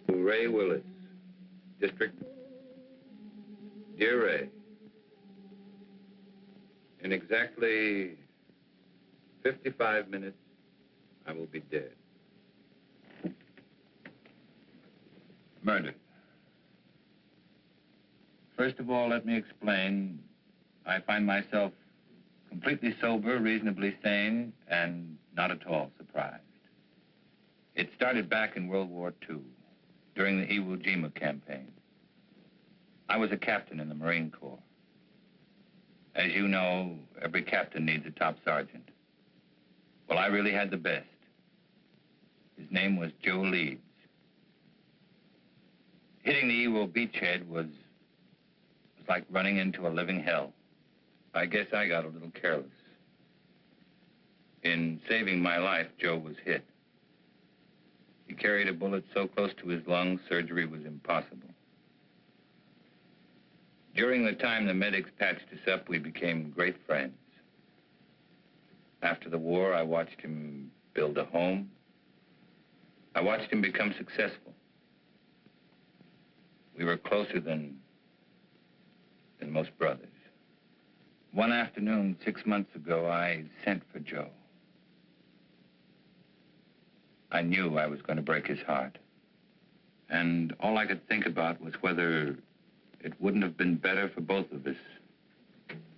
To Ray Willis, District. Dear Ray, in exactly 55 minutes, I will be dead. Murdered. First of all, let me explain. I find myself completely sober, reasonably sane, and not at all surprised. It started back in World War II, during the Iwo Jima campaign. I was a captain in the Marine Corps. As you know, every captain needs a top sergeant. Well, I really had the best. His name was Joe Leeds. Hitting the Iwo beachhead was like running into a living hell. I guess I got a little careless. In saving my life, Joe was hit. He carried a bullet so close to his lungs, surgery was impossible. During the time the medics patched us up, we became great friends. After the war, I watched him build a home. I watched him become successful. We were closer than most brothers. One afternoon, 6 months ago, I sent for Joe. I knew I was going to break his heart. And all I could think about was whether it wouldn't have been better for both of us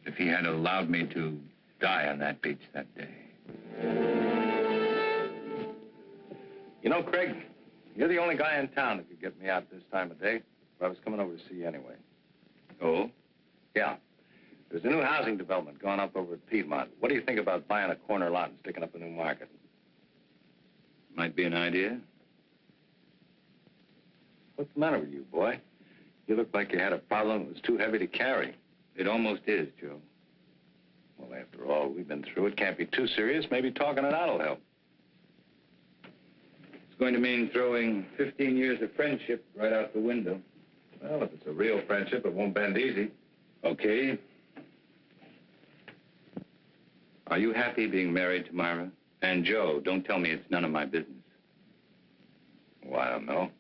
if he had allowed me to die on that beach that day. You know, Craig, you're the only guy in town that could get me out this time of day. But I was coming over to see you anyway. Oh? Yeah. There's a new housing development going up over at Piedmont. What do you think about buying a corner lot and sticking up a new market? Might be an idea. What's the matter with you, boy? You look like you had a problem that was too heavy to carry. It almost is, Joe. Well, after all we've been through, it can't be too serious. Maybe talking it out will help. It's going to mean throwing 15 years of friendship right out the window. Well, if it's a real friendship, it won't bend easy. Okay. Are you happy being married to Myra? And Joe, don't tell me it's none of my business. Well, I don't know.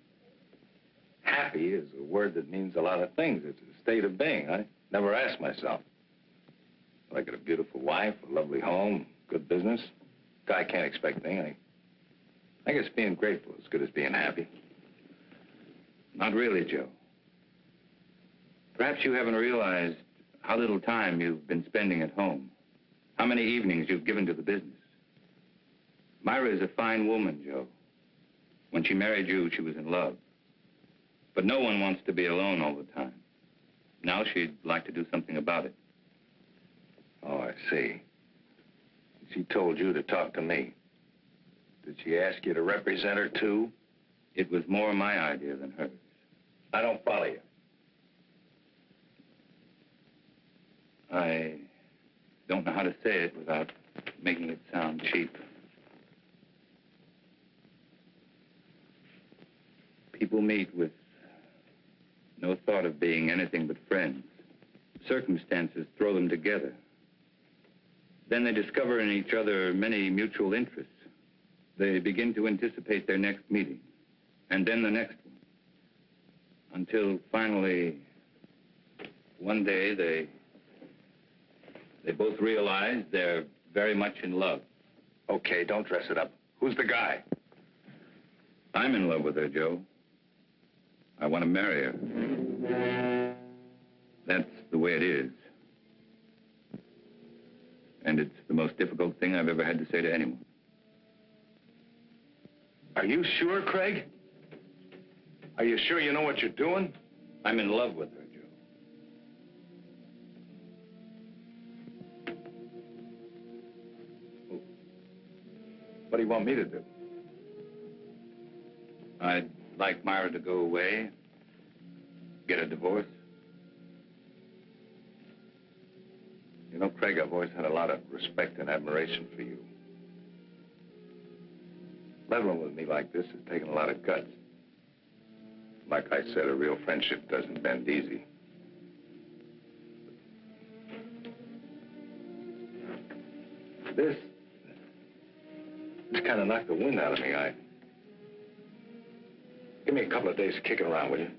Happy is a word that means a lot of things. It's a state of being. I never asked myself. I got a beautiful wife, a lovely home, good business. Guy can't expect anything. I guess being grateful is as good as being happy. Not really, Joe. Perhaps you haven't realized how little time you've been spending at home. How many evenings you've given to the business. Myra is a fine woman, Joe. When she married you, she was in love. But no one wants to be alone all the time. Now she'd like to do something about it. Oh, I see. She told you to talk to me. Did she ask you to represent her, too? It was more my idea than hers. I don't follow you. I don't know how to say it without making it sound cheap. People meet with no thought of being anything but friends. Circumstances throw them together. Then they discover in each other many mutual interests. They begin to anticipate their next meeting, and then the next one. Until finally, one day, they both realize they're very much in love. Okay, don't dress it up. Who's the guy? I'm in love with her, Joe. I want to marry her. That's the way it is. And it's the most difficult thing I've ever had to say to anyone. Are you sure, Craig? Are you sure you know what you're doing? I'm in love with her, Joe. What do you want me to do? I'd like Myra to go away, get a divorce. You know, Craig, I've always had a lot of respect and admiration for you. Leveling with me like this has taken a lot of guts. Like I said, a real friendship doesn't bend easy. It's kind of knocked the wind out of me. Give me a couple of days kicking around, will you?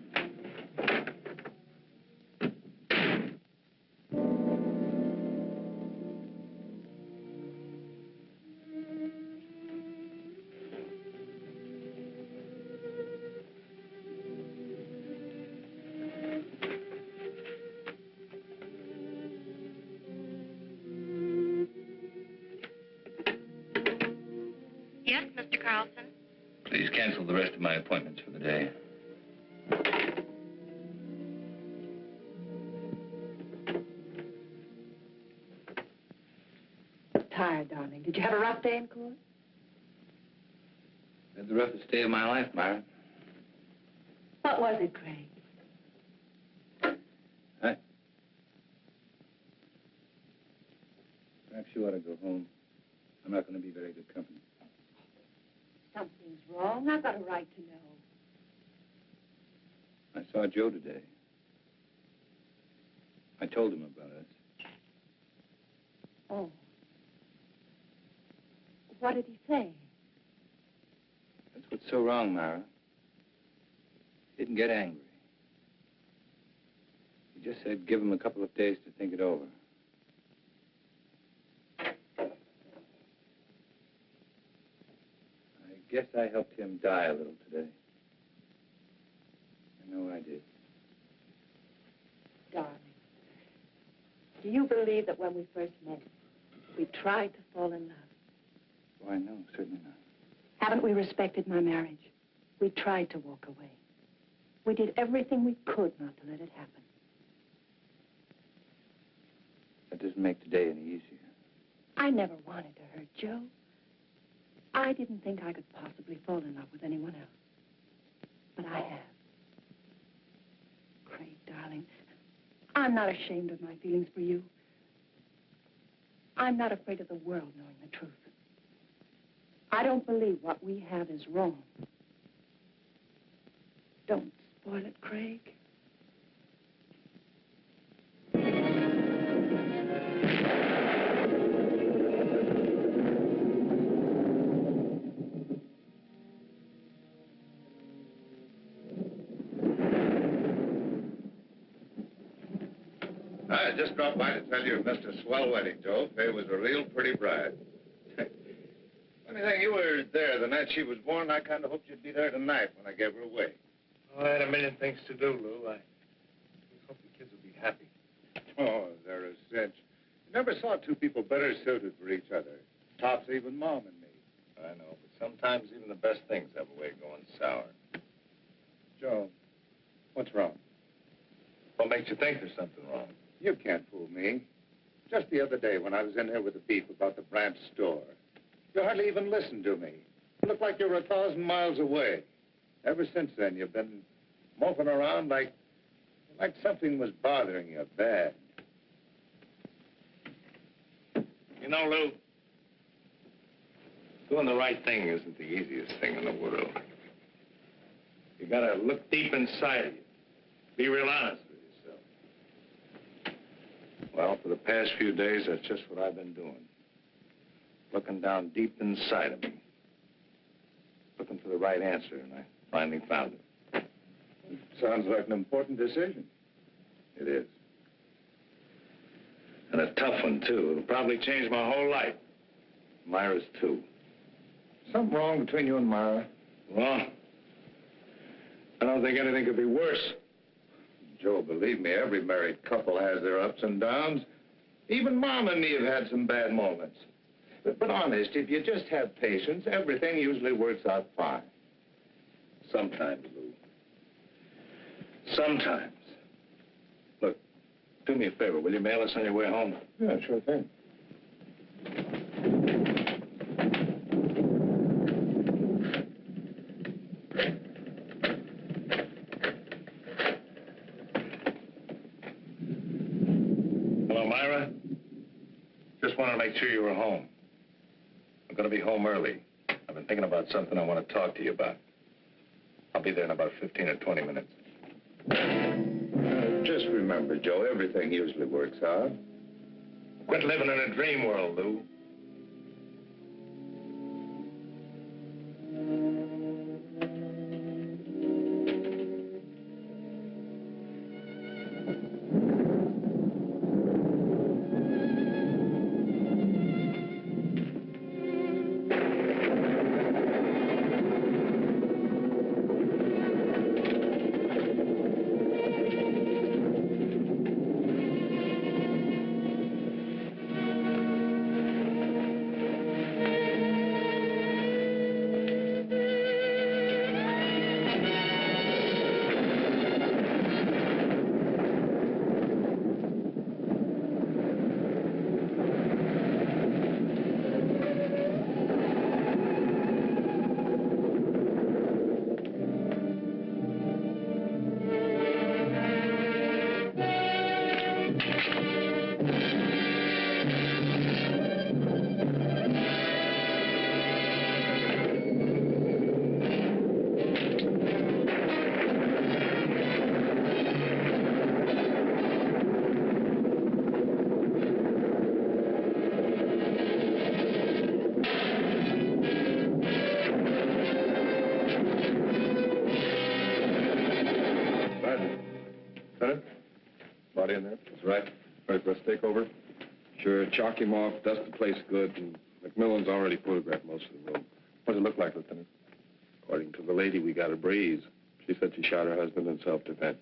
Yes, Mr. Carlson? Please cancel the rest of my appointments for the day. Tired, darling. Did you have a rough day in court? Had the roughest day of my life, Myra. What was it, Craig? Perhaps you ought to go home. I'm not going to be very good company. Something's wrong. I've got a right to know. I saw Joe today. I told him about us. Oh. What did he say? That's what's so wrong, Myra. He didn't get angry. He just said give him a couple of days to think it over. I guess I helped him die a little today. I know I did. Darling, do you believe that when we first met, we tried to fall in love? Why, no, certainly not. Haven't we respected my marriage? We tried to walk away. We did everything we could not to let it happen. That doesn't make today any easier. I never wanted to hurt Joe. I didn't think I could possibly fall in love with anyone else. But I have. Craig, darling, I'm not ashamed of my feelings for you. I'm not afraid of the world knowing the truth. I don't believe what we have is wrong. Don't spoil it, Craig. I just dropped by to tell you you missed a swell wedding, Joe. Faye was a real pretty bride. Funny thing, you were there the night she was born. I kind of hoped you'd be there tonight when I gave her away. Oh, I had a million things to do, Lou. I hope the kids will be happy. Oh, they're a cinch. You never saw two people better suited for each other. Tops even Mom and me. I know, but sometimes even the best things have a way of going sour. Joe, what's wrong? What makes you think there's something wrong? You can't fool me. Just the other day when I was in here with the beef about the branch store, you hardly even listened to me. You looked like you were 1,000 miles away. Ever since then, you've been moping around like something was bothering you bad. You know, Lou, doing the right thing isn't the easiest thing in the world. You gotta look deep inside of you. Be real honest with yourself. Well, for the past few days, that's just what I've been doing. Looking down deep inside of me. Looking for the right answer, and I finally found it. Sounds like an important decision. It is. And a tough one, too. It'll probably change my whole life. Myra's too. Something wrong between you and Myra? Well, I don't think anything could be worse. Joe, believe me, every married couple has their ups and downs. Even Mom and me have had some bad moments. But honest, if you just have patience, everything usually works out fine. Sometimes, Lou. Sometimes. Look, do me a favor. Will you mail us on your way home? Yeah, sure thing. Hello, Myra. Just wanted to make sure you were home. I'm going to be home early. I've been thinking about something I want to talk to you about. I'll be there in about 15 or 20 minutes. Just remember, Joe, everything usually works out. Quit living in a dream world, Lou. Lieutenant? Body in there? That's right. Ready for a stakeover? Sure, chalk him off, dust the place good, and McMillan's already photographed most of the room. What does it look like, Lieutenant? According to the lady, we got a breeze. She said she shot her husband in self-defense.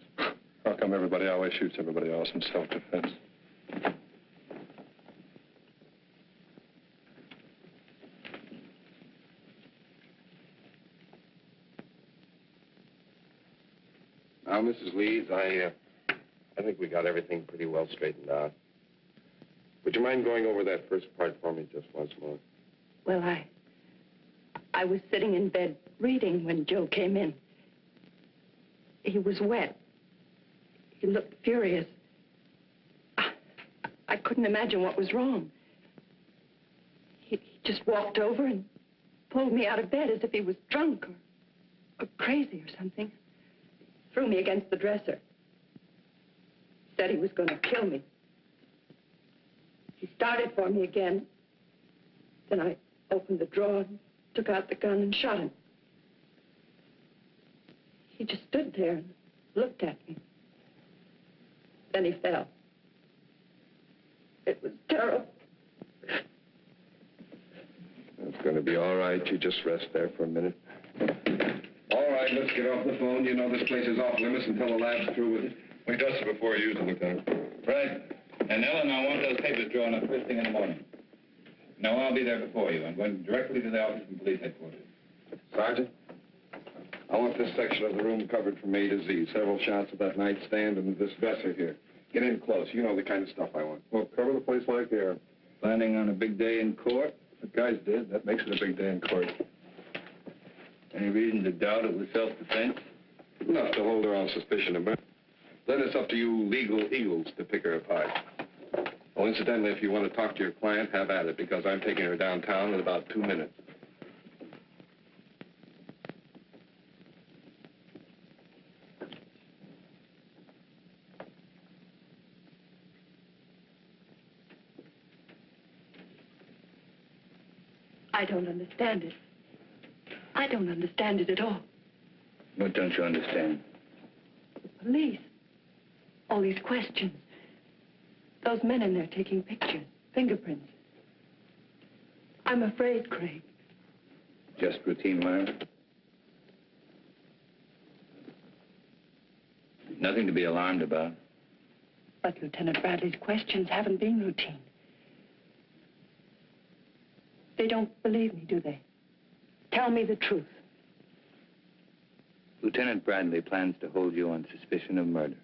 How come everybody always shoots everybody else in self-defense? Now, Mrs. Leeds, I think we got everything pretty well straightened out. Would you mind going over that first part for me just once more? Well, I was sitting in bed reading when Joe came in. He was wet. He looked furious. I couldn't imagine what was wrong. He just walked over and pulled me out of bed as if he was drunk or crazy or something. Threw me against the dresser. Said he was going to kill me. He started for me again. Then I opened the drawer and took out the gun and shot him. He just stood there and looked at me. Then he fell. It was terrible. It's going to be all right. You just rest there for a minute. All right, let's get off the phone. You know this place is off limits until the lab's through with it. We dusted before you used it, Lieutenant. Right. And Ellen, I want those papers drawn up first thing in the morning. No, I'll be there before you. I'm going directly to the office from police headquarters. Sergeant, I want this section of the room covered from A to Z. Several shots of that nightstand and this dresser here. Get in close. You know the kind of stuff I want. Well, cover the place like air. Planning on a big day in court? The guys did. That makes it a big day in court. Any reason to doubt it was self-defense? Enough to hold her on suspicion of murder. Then it's up to you legal eagles to pick her apart. Oh, incidentally, if you want to talk to your client, have at it, because I'm taking her downtown in about 2 minutes. I don't understand it. I don't understand it at all. What don't you understand? The police. All these questions. Those men in there taking pictures, fingerprints. I'm afraid, Craig. Just routine, Myra? Nothing to be alarmed about. But Lieutenant Bradley's questions haven't been routine. They don't believe me, do they? Tell me the truth. Lieutenant Bradley plans to hold you on suspicion of murder.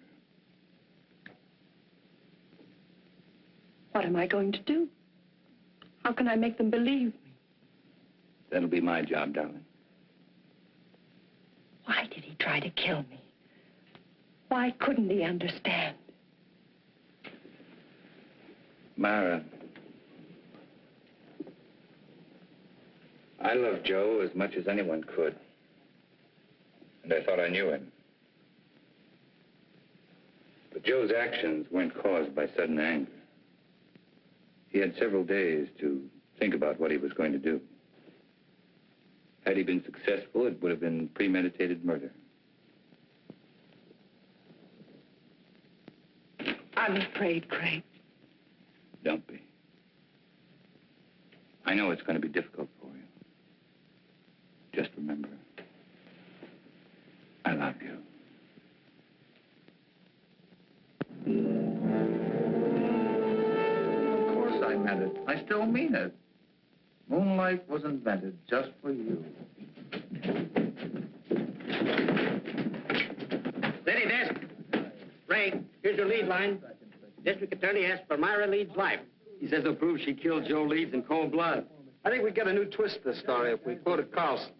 What am I going to do? How can I make them believe me? That'll be my job, darling. Why did he try to kill me? Why couldn't he understand? Myra, I love Joe as much as anyone could. And I thought I knew him. But Joe's actions weren't caused by sudden anger. He had several days to think about what he was going to do. Had he been successful, it would have been premeditated murder. I'm afraid, Craig. Don't be. I know it's going to be difficult for you. Just remember, I love you. Of course I meant it. I still mean it. Moonlight was invented just for you. Steady, desk. Ray, here's your lead line. District Attorney asks for Myra Leeds' life. He says he'll prove she killed Joe Leeds in cold blood. I think we get a new twist to the story if we quoted Carlson.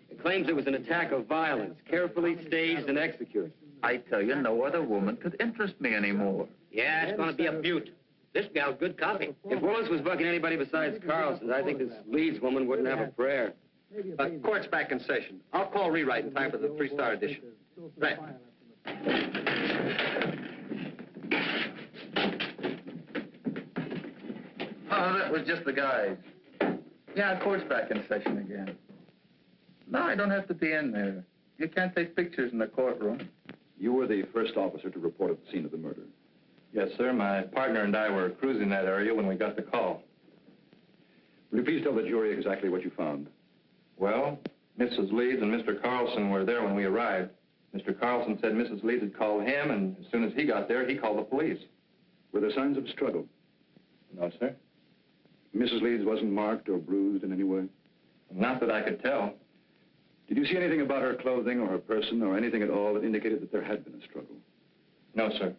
He claims it was an attack of violence, carefully staged and executed. I tell you, no other woman could interest me anymore. Yeah, it's going to be a beaut. This gal's good copy. If Willis was bucking anybody besides Carlson, I think this Leeds woman wouldn't have a prayer. Court's back in session. I'll call rewrite in time for the 3-star edition. Right. Oh, that was just the guys. Yeah, court's back in session again. No, I don't have to be in there. You can't take pictures in the courtroom. You were the first officer to report at the scene of the murder. Yes, sir. My partner and I were cruising that area when we got the call. Will you please tell the jury exactly what you found? Well, Mrs. Leeds and Mr. Carlson were there when we arrived. Mr. Carlson said Mrs. Leeds had called him, and as soon as he got there, he called the police. Were there signs of struggle? No, sir. Mrs. Leeds wasn't marked or bruised in any way? Not that I could tell. Did you see anything about her clothing or her person or anything at all that indicated that there had been a struggle? No, sir.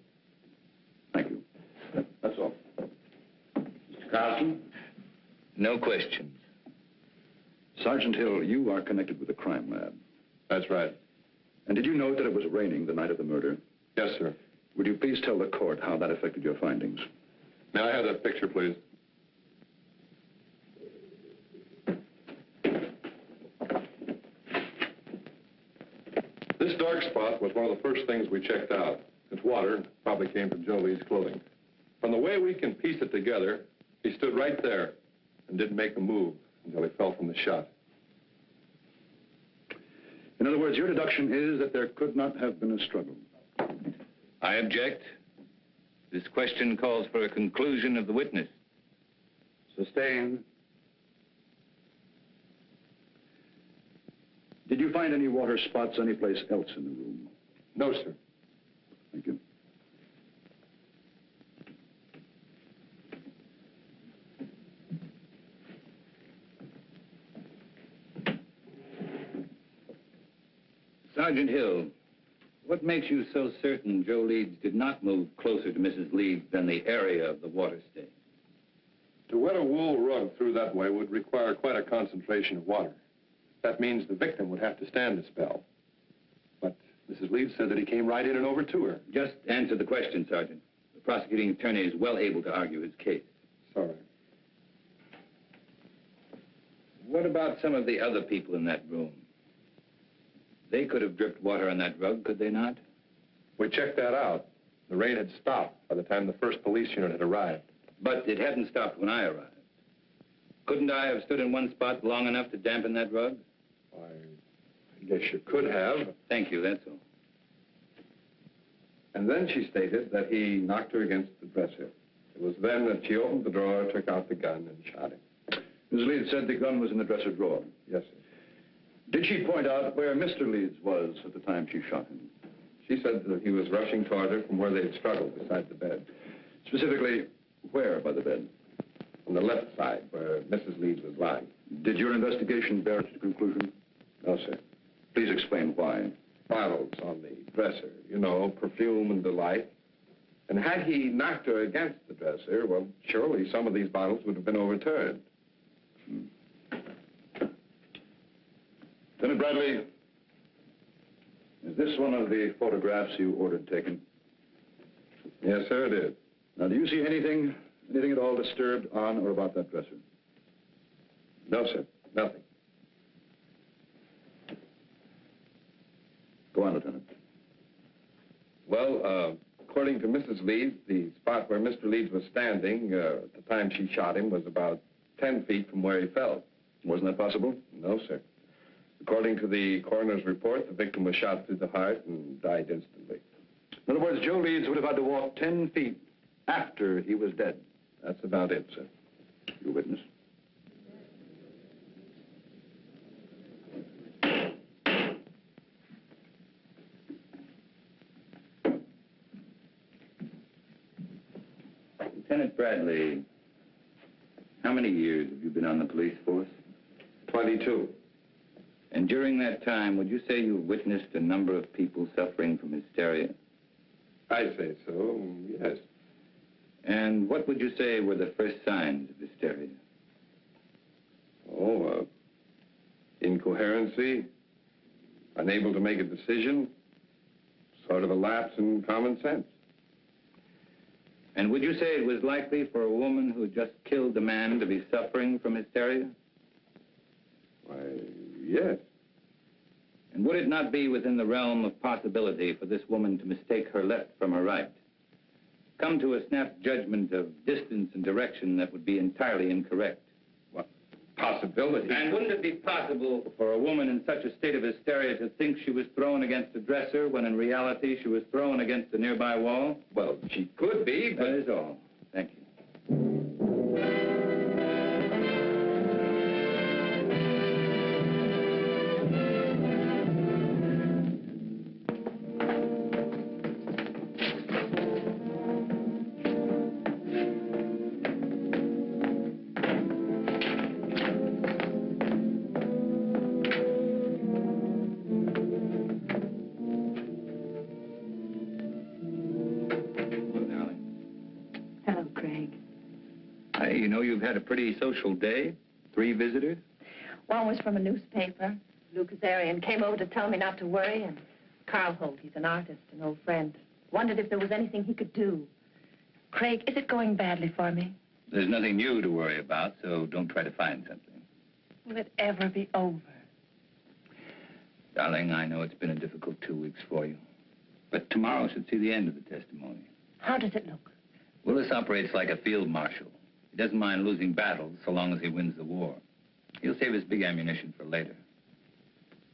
Thank you. That's all. Mr. Carlson? No questions. Sergeant Hill, you are connected with the crime lab. That's right. And did you note that it was raining the night of the murder? Yes, sir. Would you please tell the court how that affected your findings? May I have that picture, please? This dark spot was one of the first things we checked out. Its water probably came from Joe Lee's clothing. From the way we can piece it together, he stood right there and didn't make a move until he fell from the shot. In other words, your deduction is that there could not have been a struggle. I object. This question calls for a conclusion of the witness. Sustained. Did you find any water spots anyplace else in the room? No, sir. Thank you. Sergeant Hill, what makes you so certain Joe Leeds did not move closer to Mrs. Leeds than the area of the water stain? To wet a wool rug through that way would require quite a concentration of water. That means the victim would have to stand a spell. But Mrs. Leeds said that he came right in and over to her. Just answer the question, Sergeant. The prosecuting attorney is well able to argue his case. Sorry. What about some of the other people in that room? They could have dripped water on that rug, could they not? We checked that out. The rain had stopped by the time the first police unit had arrived. But it hadn't stopped when I arrived. Couldn't I have stood in one spot long enough to dampen that rug? Why, I guess you could have. Thank you, that's all. And then she stated that he knocked her against the dresser. It was then that she opened the drawer, took out the gun, and shot him. Ms. Leeds said the gun was in the dresser drawer. Yes, sir. Did she point out where Mr. Leeds was at the time she shot him? She said that he was rushing toward her from where they had struggled beside the bed. Specifically, where by the bed? On the left side, where Mrs. Leeds was lying. Did your investigation bear its conclusion? No, sir. Please explain why. Bottles on the dresser, you know, perfume and the like. And had he knocked her against the dresser, well, surely some of these bottles would have been overturned. Lieutenant Bradley, is this one of the photographs you ordered taken? Yes, sir, it is. Now, do you see anything at all disturbed on or about that dresser? No, sir, nothing. Go on, Lieutenant. Well, according to Mrs. Leeds, the spot where Mr. Leeds was standing at the time she shot him was about 10 feet from where he fell. Wasn't that possible? No, sir. According to the coroner's report, the victim was shot through the heart and died instantly. In other words, Joe Leeds would have had to walk 10 feet after he was dead. That's about it, sir. Your witness. Lieutenant Bradley, how many years have you been on the police force? 22. And during that time, would you say you witnessed a number of people suffering from hysteria? I'd say so, yes. And what would you say were the first signs of hysteria? Oh, incoherency, unable to make a decision, sort of a lapse in common sense. And would you say it was likely for a woman who had just killed a man to be suffering from hysteria? Why, yes. And would it not be within the realm of possibility for this woman to mistake her left from her right? Come to a snap judgment of distance and direction that would be entirely incorrect? Well, possibility. And wouldn't it be possible for a woman in such a state of hysteria to think she was thrown against a dresser when in reality she was thrown against a nearby wall? Well, she could be, but... That is all. Thank you. Hello, Craig. Hey, you know you've had a pretty social day. 3 visitors. One was from a newspaper. Lou Kazarian came over to tell me not to worry, and Carl Holt, he's an artist, an old friend. Wondered if there was anything he could do. Craig, is it going badly for me? There's nothing new to worry about, so don't try to find something. Will it ever be over? Darling, I know it's been a difficult 2 weeks for you. But tomorrow should see the end of the testimony. How does it look? Willis operates like a field marshal. He doesn't mind losing battles so long as he wins the war. He'll save his big ammunition for later.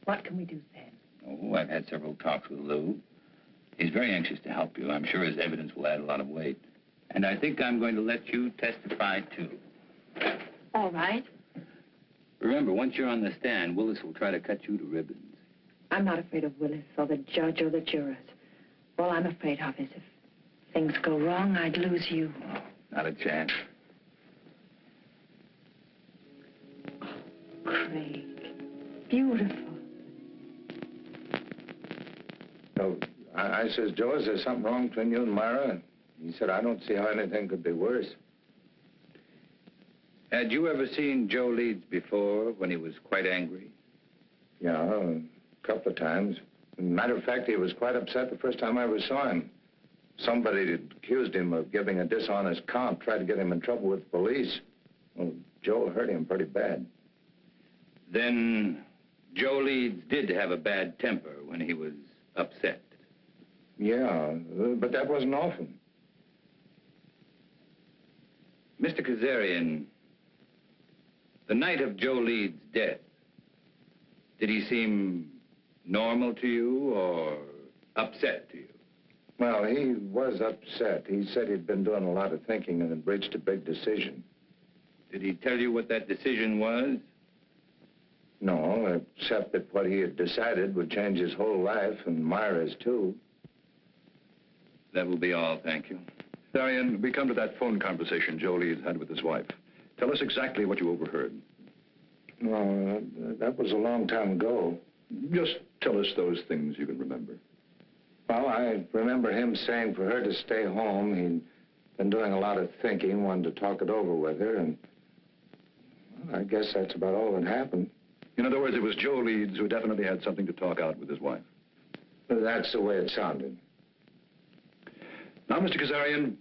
What can we do, Sam? Oh, I've had several talks with Lou. He's very anxious to help you. I'm sure his evidence will add a lot of weight. And I think I'm going to let you testify, too. All right. Remember, once you're on the stand, Willis will try to cut you to ribbons. I'm not afraid of Willis or the judge or the jurors. All I'm afraid of is if things go wrong, I'd lose you. Not a chance. Craig. Beautiful. So I says, Joe, is there something wrong between you and Myra? He said, I don't see how anything could be worse. Had you ever seen Joe Leeds before when he was quite angry? Yeah, a couple of times. Matter of fact, he was quite upset the first time I ever saw him. Somebody had accused him of giving a dishonest count, tried to get him in trouble with the police. Well, Joe hurt him pretty bad. Then Joe Leeds did have a bad temper when he was upset. Yeah, but that wasn't often. Mr. Kazarian, the night of Joe Leeds' death, did he seem normal to you or upset to you? Well, he was upset. He said he'd been doing a lot of thinking and had reached a big decision. Did he tell you what that decision was? No, except that what he had decided would change his whole life, and Myra's too. That will be all, thank you. Darian, we come to that phone conversation Joe Leeds had with his wife. Tell us exactly what you overheard. No, that was a long time ago. Just tell us those things you can remember. Well, I remember him saying for her to stay home. He'd been doing a lot of thinking, wanted to talk it over with her, and well, I guess that's about all that happened. In other words, it was Joe Leeds who definitely had something to talk out with his wife. That's the way it sounded. Now, Mr. Kazarian,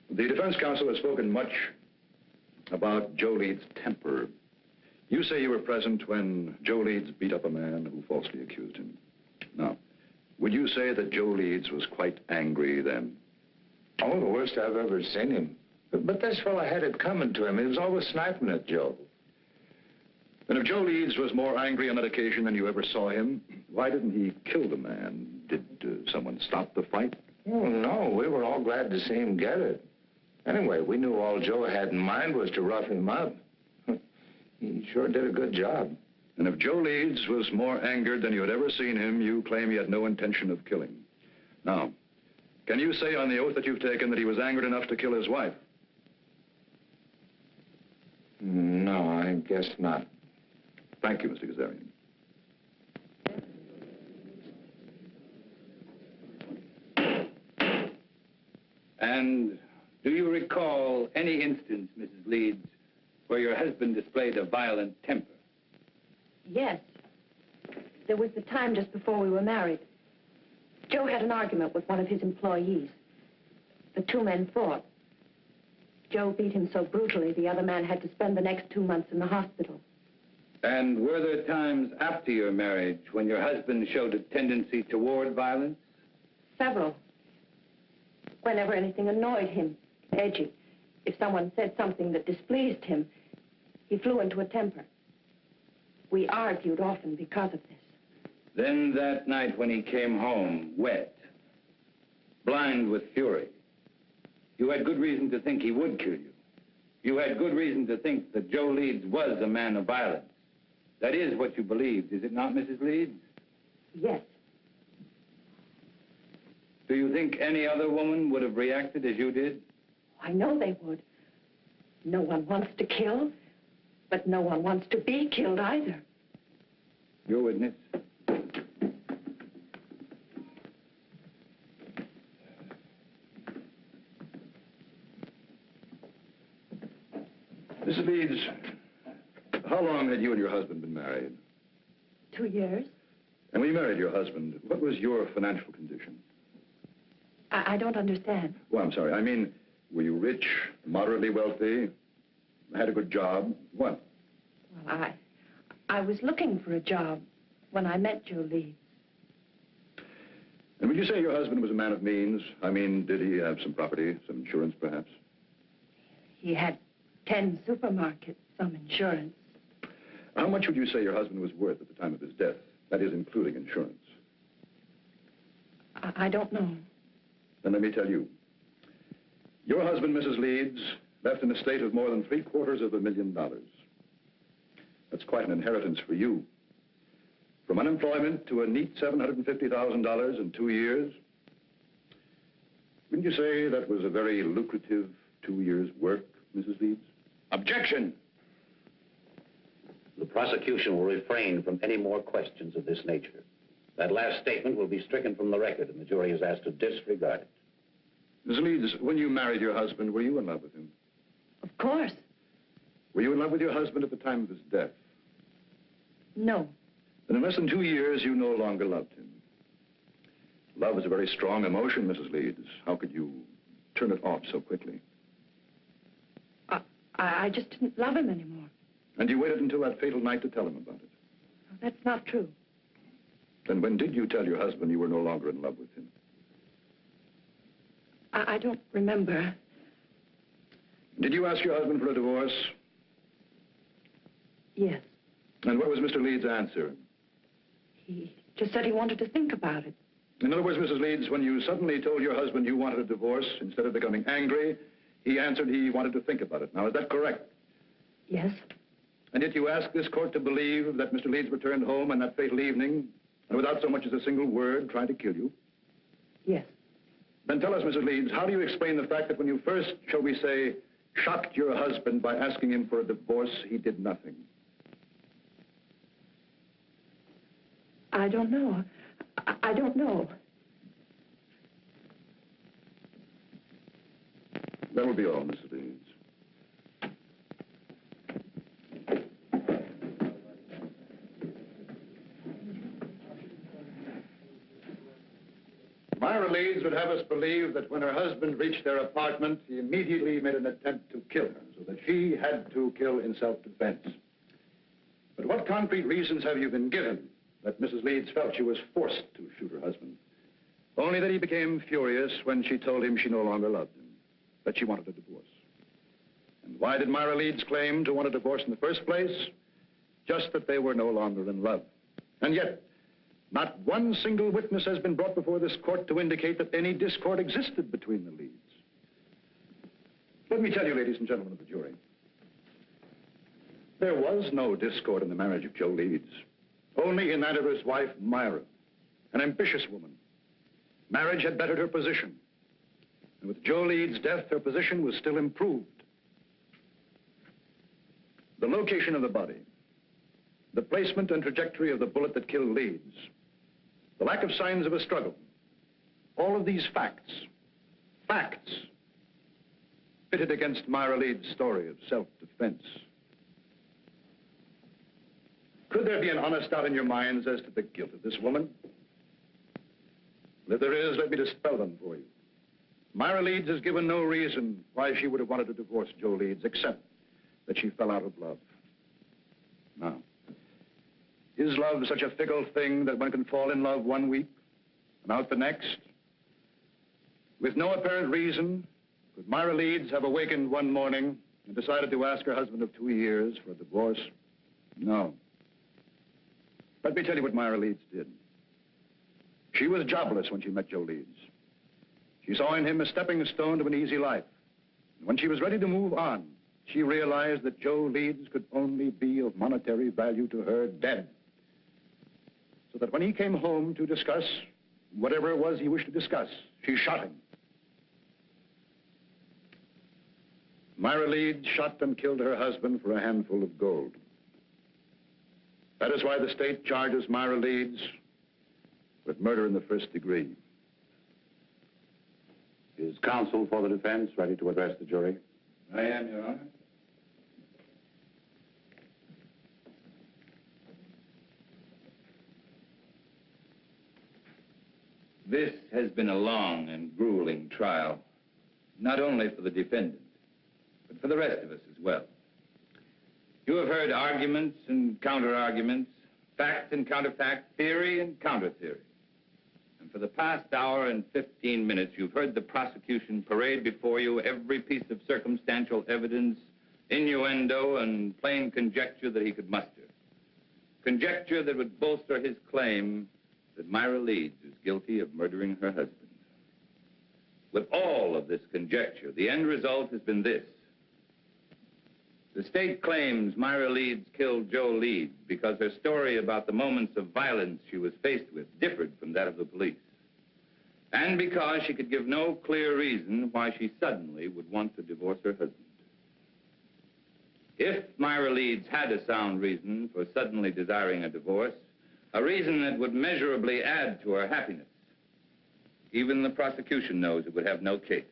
the defense counsel has spoken much about Joe Leeds' temper. You say you were present when Joe Leeds beat up a man who falsely accused him. Now, would you say that Joe Leeds was quite angry then? Oh, the worst I've ever seen him. But this fellow had it coming to him. He was always sniping at Joe. And if Joe Leeds was more angry on that occasion than you ever saw him, why didn't he kill the man? Did someone stop the fight? Oh, no, we were all glad to see him get it. Anyway, we knew all Joe had in mind was to rough him up. He sure did a good job. And if Joe Leeds was more angered than you had ever seen him, you claim he had no intention of killing. Now, can you say on the oath that you've taken that he was angered enough to kill his wife? No, I guess not. Thank you, Mr. Kazarian. And do you recall any instance, Mrs. Leeds, where your husband displayed a violent temper? Yes. There was the time just before we were married. Joe had an argument with one of his employees. The 2 men fought. Joe beat him so brutally, the other man had to spend the next 2 months in the hospital. And were there times after your marriage when your husband showed a tendency toward violence? Several. Whenever anything annoyed him, edgy. If someone said something that displeased him, He flew into a temper. We argued often because of this. Then that night when he came home, wet, blind with fury, you had good reason to think he would kill you. You had good reason to think that Joe Leeds was a man of violence. That is what you believed, is it not, Mrs. Leeds? Yes. Do you think any other woman would have reacted as you did? I know they would. No one wants to kill, but no one wants to be killed either. Your witness. Mrs. Leeds, how long had you and your husband been married? 2 years. And when you married your husband, what was your financial condition? I don't understand. Well, I'm sorry. I mean, were you rich, moderately wealthy, had a good job? What? Well, I was looking for a job when I met Joe Leeds. And would you say your husband was a man of means? I mean, did he have some property, some insurance, perhaps? He had 10 supermarkets, some insurance. How much would you say your husband was worth at the time of his death? That is, including insurance. I don't know. Then let me tell you. Your husband, Mrs. Leeds, left an estate of more than $750,000. That's quite an inheritance for you. From unemployment to a neat $750,000 in 2 years. Wouldn't you say that was a very lucrative 2 years' work, Mrs. Leeds? Objection! The prosecution will refrain from any more questions of this nature. That last statement will be stricken from the record, and the jury is asked to disregard it. Mrs. Leeds, when you married your husband, were you in love with him? Of course. Were you in love with your husband at the time of his death? No. Then in less than 2 years, you no longer loved him. Love is a very strong emotion, Mrs. Leeds. How could you turn it off so quickly? I just didn't love him anymore. And you waited until that fatal night to tell him about it? That's not true. Then when did you tell your husband you were no longer in love with him? I don't remember. Did you ask your husband for a divorce? Yes. And what was Mr. Leeds' answer? He just said he wanted to think about it. In other words, Mrs. Leeds, when you suddenly told your husband you wanted a divorce, instead of becoming angry, he answered he wanted to think about it. Now, is that correct? Yes. And yet you asked this court to believe that Mr. Leeds returned home on that fatal evening, and without so much as a single word, tried to kill you? Yes. Then tell us, Mrs. Leeds, how do you explain the fact that when you first, shall we say, shocked your husband by asking him for a divorce, he did nothing? I don't know. I don't know. That will be all, Mrs. Leeds. Myra Leeds would have us believe that when her husband reached their apartment, he immediately made an attempt to kill her, so that she had to kill in self-defense. But what concrete reasons have you been given that Mrs. Leeds felt she was forced to shoot her husband? Only that he became furious when she told him she no longer loved him, that she wanted a divorce. And why did Myra Leeds claim to want a divorce in the first place? Just that they were no longer in love. And yet, not one single witness has been brought before this court to indicate that any discord existed between the Leeds. Let me tell you, ladies and gentlemen of the jury, there was no discord in the marriage of Joe Leeds, only in that of his wife, Myra, an ambitious woman. Marriage had bettered her position, and with Joe Leeds' death, her position was still improved. The location of the body, the placement and trajectory of the bullet that killed Leeds, the lack of signs of a struggle, all of these facts, pitted against Myra Leeds' story of self-defense. Could there be an honest doubt in your minds as to the guilt of this woman? Well, if there is, let me dispel them for you. Myra Leeds has given no reason why she would have wanted to divorce Joe Leeds, except that she fell out of love. Now, is love such a fickle thing that one can fall in love one week and out the next? With no apparent reason, could Myra Leeds have awakened one morning and decided to ask her husband of 2 years for a divorce? No. Let me tell you what Myra Leeds did. She was jobless when she met Joe Leeds. She saw in him a stepping stone to an easy life. And when she was ready to move on, she realized that Joe Leeds could only be of monetary value to her dead. So that when he came home to discuss whatever it was he wished to discuss, she shot him. Myra Leeds shot and killed her husband for a handful of gold. That is why the state charges Myra Leeds with murder in the first degree. Is counsel for the defense ready to address the jury? I am, Your Honor. This has been a long and grueling trial, not only for the defendant, but for the rest of us as well. You have heard arguments and counter-arguments, fact and counter-fact, theory and counter-theory. And for the past hour and 15 minutes, you've heard the prosecution parade before you every piece of circumstantial evidence, innuendo, and plain conjecture that he could muster. Conjecture that would bolster his claim that Myra Leeds is guilty of murdering her husband. With all of this conjecture, the end result has been this. The state claims Myra Leeds killed Joe Leeds because her story about the moments of violence she was faced with differed from that of the police. And because she could give no clear reason why she suddenly would want to divorce her husband. If Myra Leeds had a sound reason for suddenly desiring a divorce, a reason that would measurably add to her happiness, even the prosecution knows it would have no case.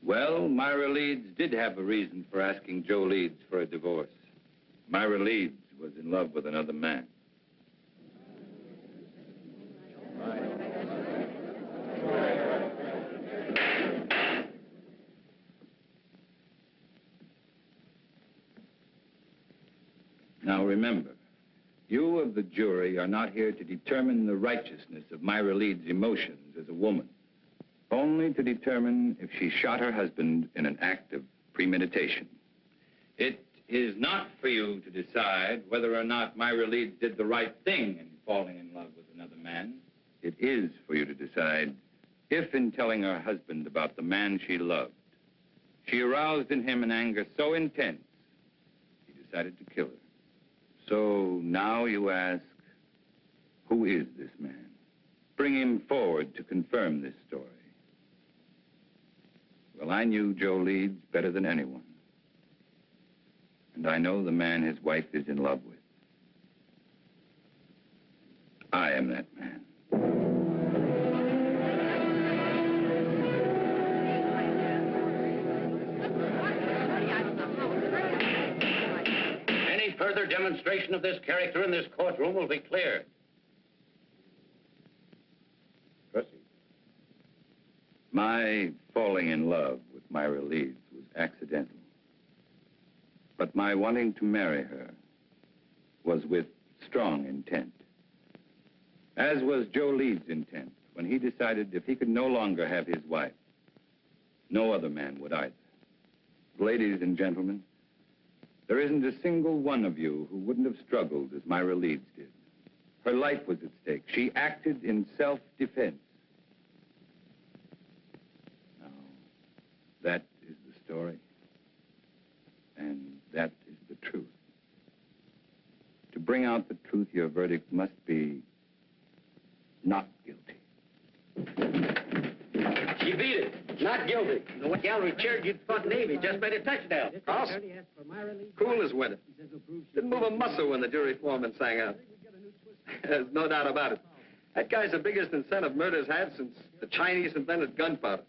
Well, Myra Leeds did have a reason for asking Joe Leeds for a divorce. Myra Leeds was in love with another man. Now remember, you of the jury are not here to determine the righteousness of Myra Leeds' emotions as a woman. Only to determine if she shot her husband in an act of premeditation. It is not for you to decide whether or not Myra Leeds did the right thing in falling in love with another man. It is for you to decide if, in telling her husband about the man she loved, she aroused in him an anger so intense, he decided to kill her. So now you ask, who is this man? Bring him forward to confirm this story. Well, I knew Joe Leeds better than anyone. And I know the man his wife is in love with. I am that man. Any further demonstration of this character in this courtroom will be cleared. My falling in love with Myra Leeds was accidental. But my wanting to marry her was with strong intent. As was Joe Leeds' intent when he decided if he could no longer have his wife, no other man would either. Ladies and gentlemen, there isn't a single one of you who wouldn't have struggled as Myra Leeds did. Her life was at stake. She acted in self-defense. That is the story, and that is the truth. To bring out the truth, your verdict must be not guilty. You beat it. Not guilty. The gallery cheered you fought Navy. Just made a touchdown. Carlson, cool as winter. Didn't move a muscle when the jury foreman sang out. There's no doubt about it. That guy's the biggest incentive murder's had since the Chinese invented gunpowder.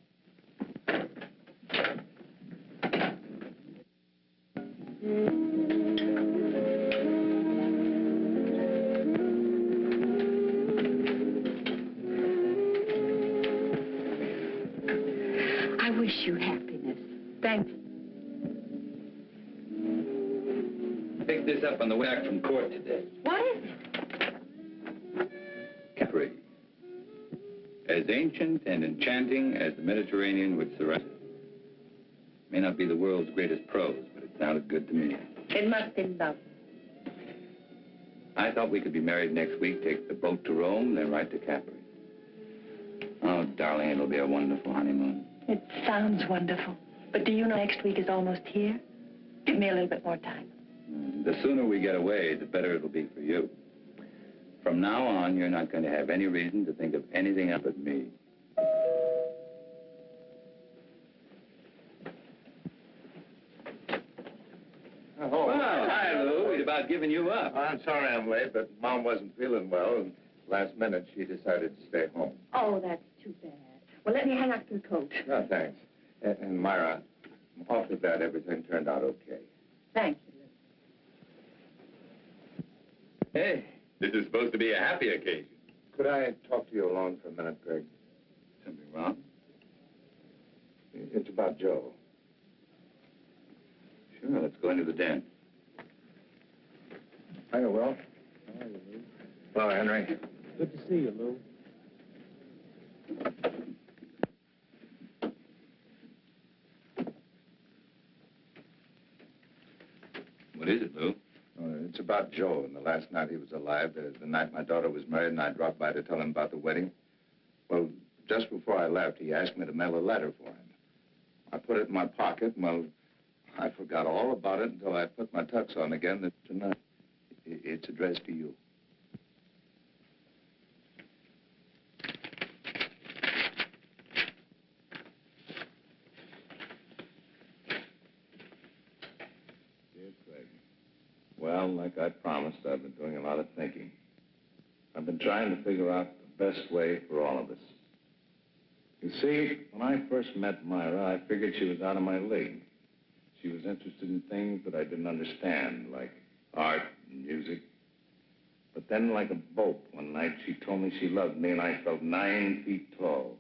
I wish you happiness. Thank you. Picked this up on the way back from court today. What is it? Capri. As ancient and enchanting as the Mediterranean would surround it. May not be the world's greatest prose, but it sounded good to me. It must be love. I thought we could be married next week, take the boat to Rome, then right to Capri. Oh, darling, it'll be a wonderful honeymoon. It sounds wonderful. But do you know next week is almost here? Give me a little bit more time. The sooner we get away, the better it'll be for you. From now on, you're not going to have any reason to think of anything else but me. Oh, well, hi, Lou. We'd about given you up. I'm sorry I'm late, but Mom wasn't feeling well, and last minute she decided to stay home. Oh, that's too bad. Well, let me hang up your coat. No, thanks. And Myra, I'm awfully glad everything turned out okay. Thank you, Lou. Hey, this is supposed to be a happy occasion. Could I talk to you alone for a minute, Craig? Something wrong? It's about Joe. Sure, let's go into the den. Hiya, Will. How are you, Lou? Hello, Henry. Good to see you, Lou. What is it, Lou? It's about Joe and the last night he was alive, the night my daughter was married, and I dropped by to tell him about the wedding. Well, just before I left, he asked me to mail a letter for him. I put it in my pocket, and, well, I forgot all about it until I put my tux on again tonight. It's addressed to you. Dear Craig, well, like I promised, I've been doing a lot of thinking. I've been trying to figure out the best way for all of us. You see, when I first met Myra, I figured she was out of my league. She was interested in things that I didn't understand, like art and music. But then, like a boat, one night, she told me she loved me, and I felt 9 feet tall.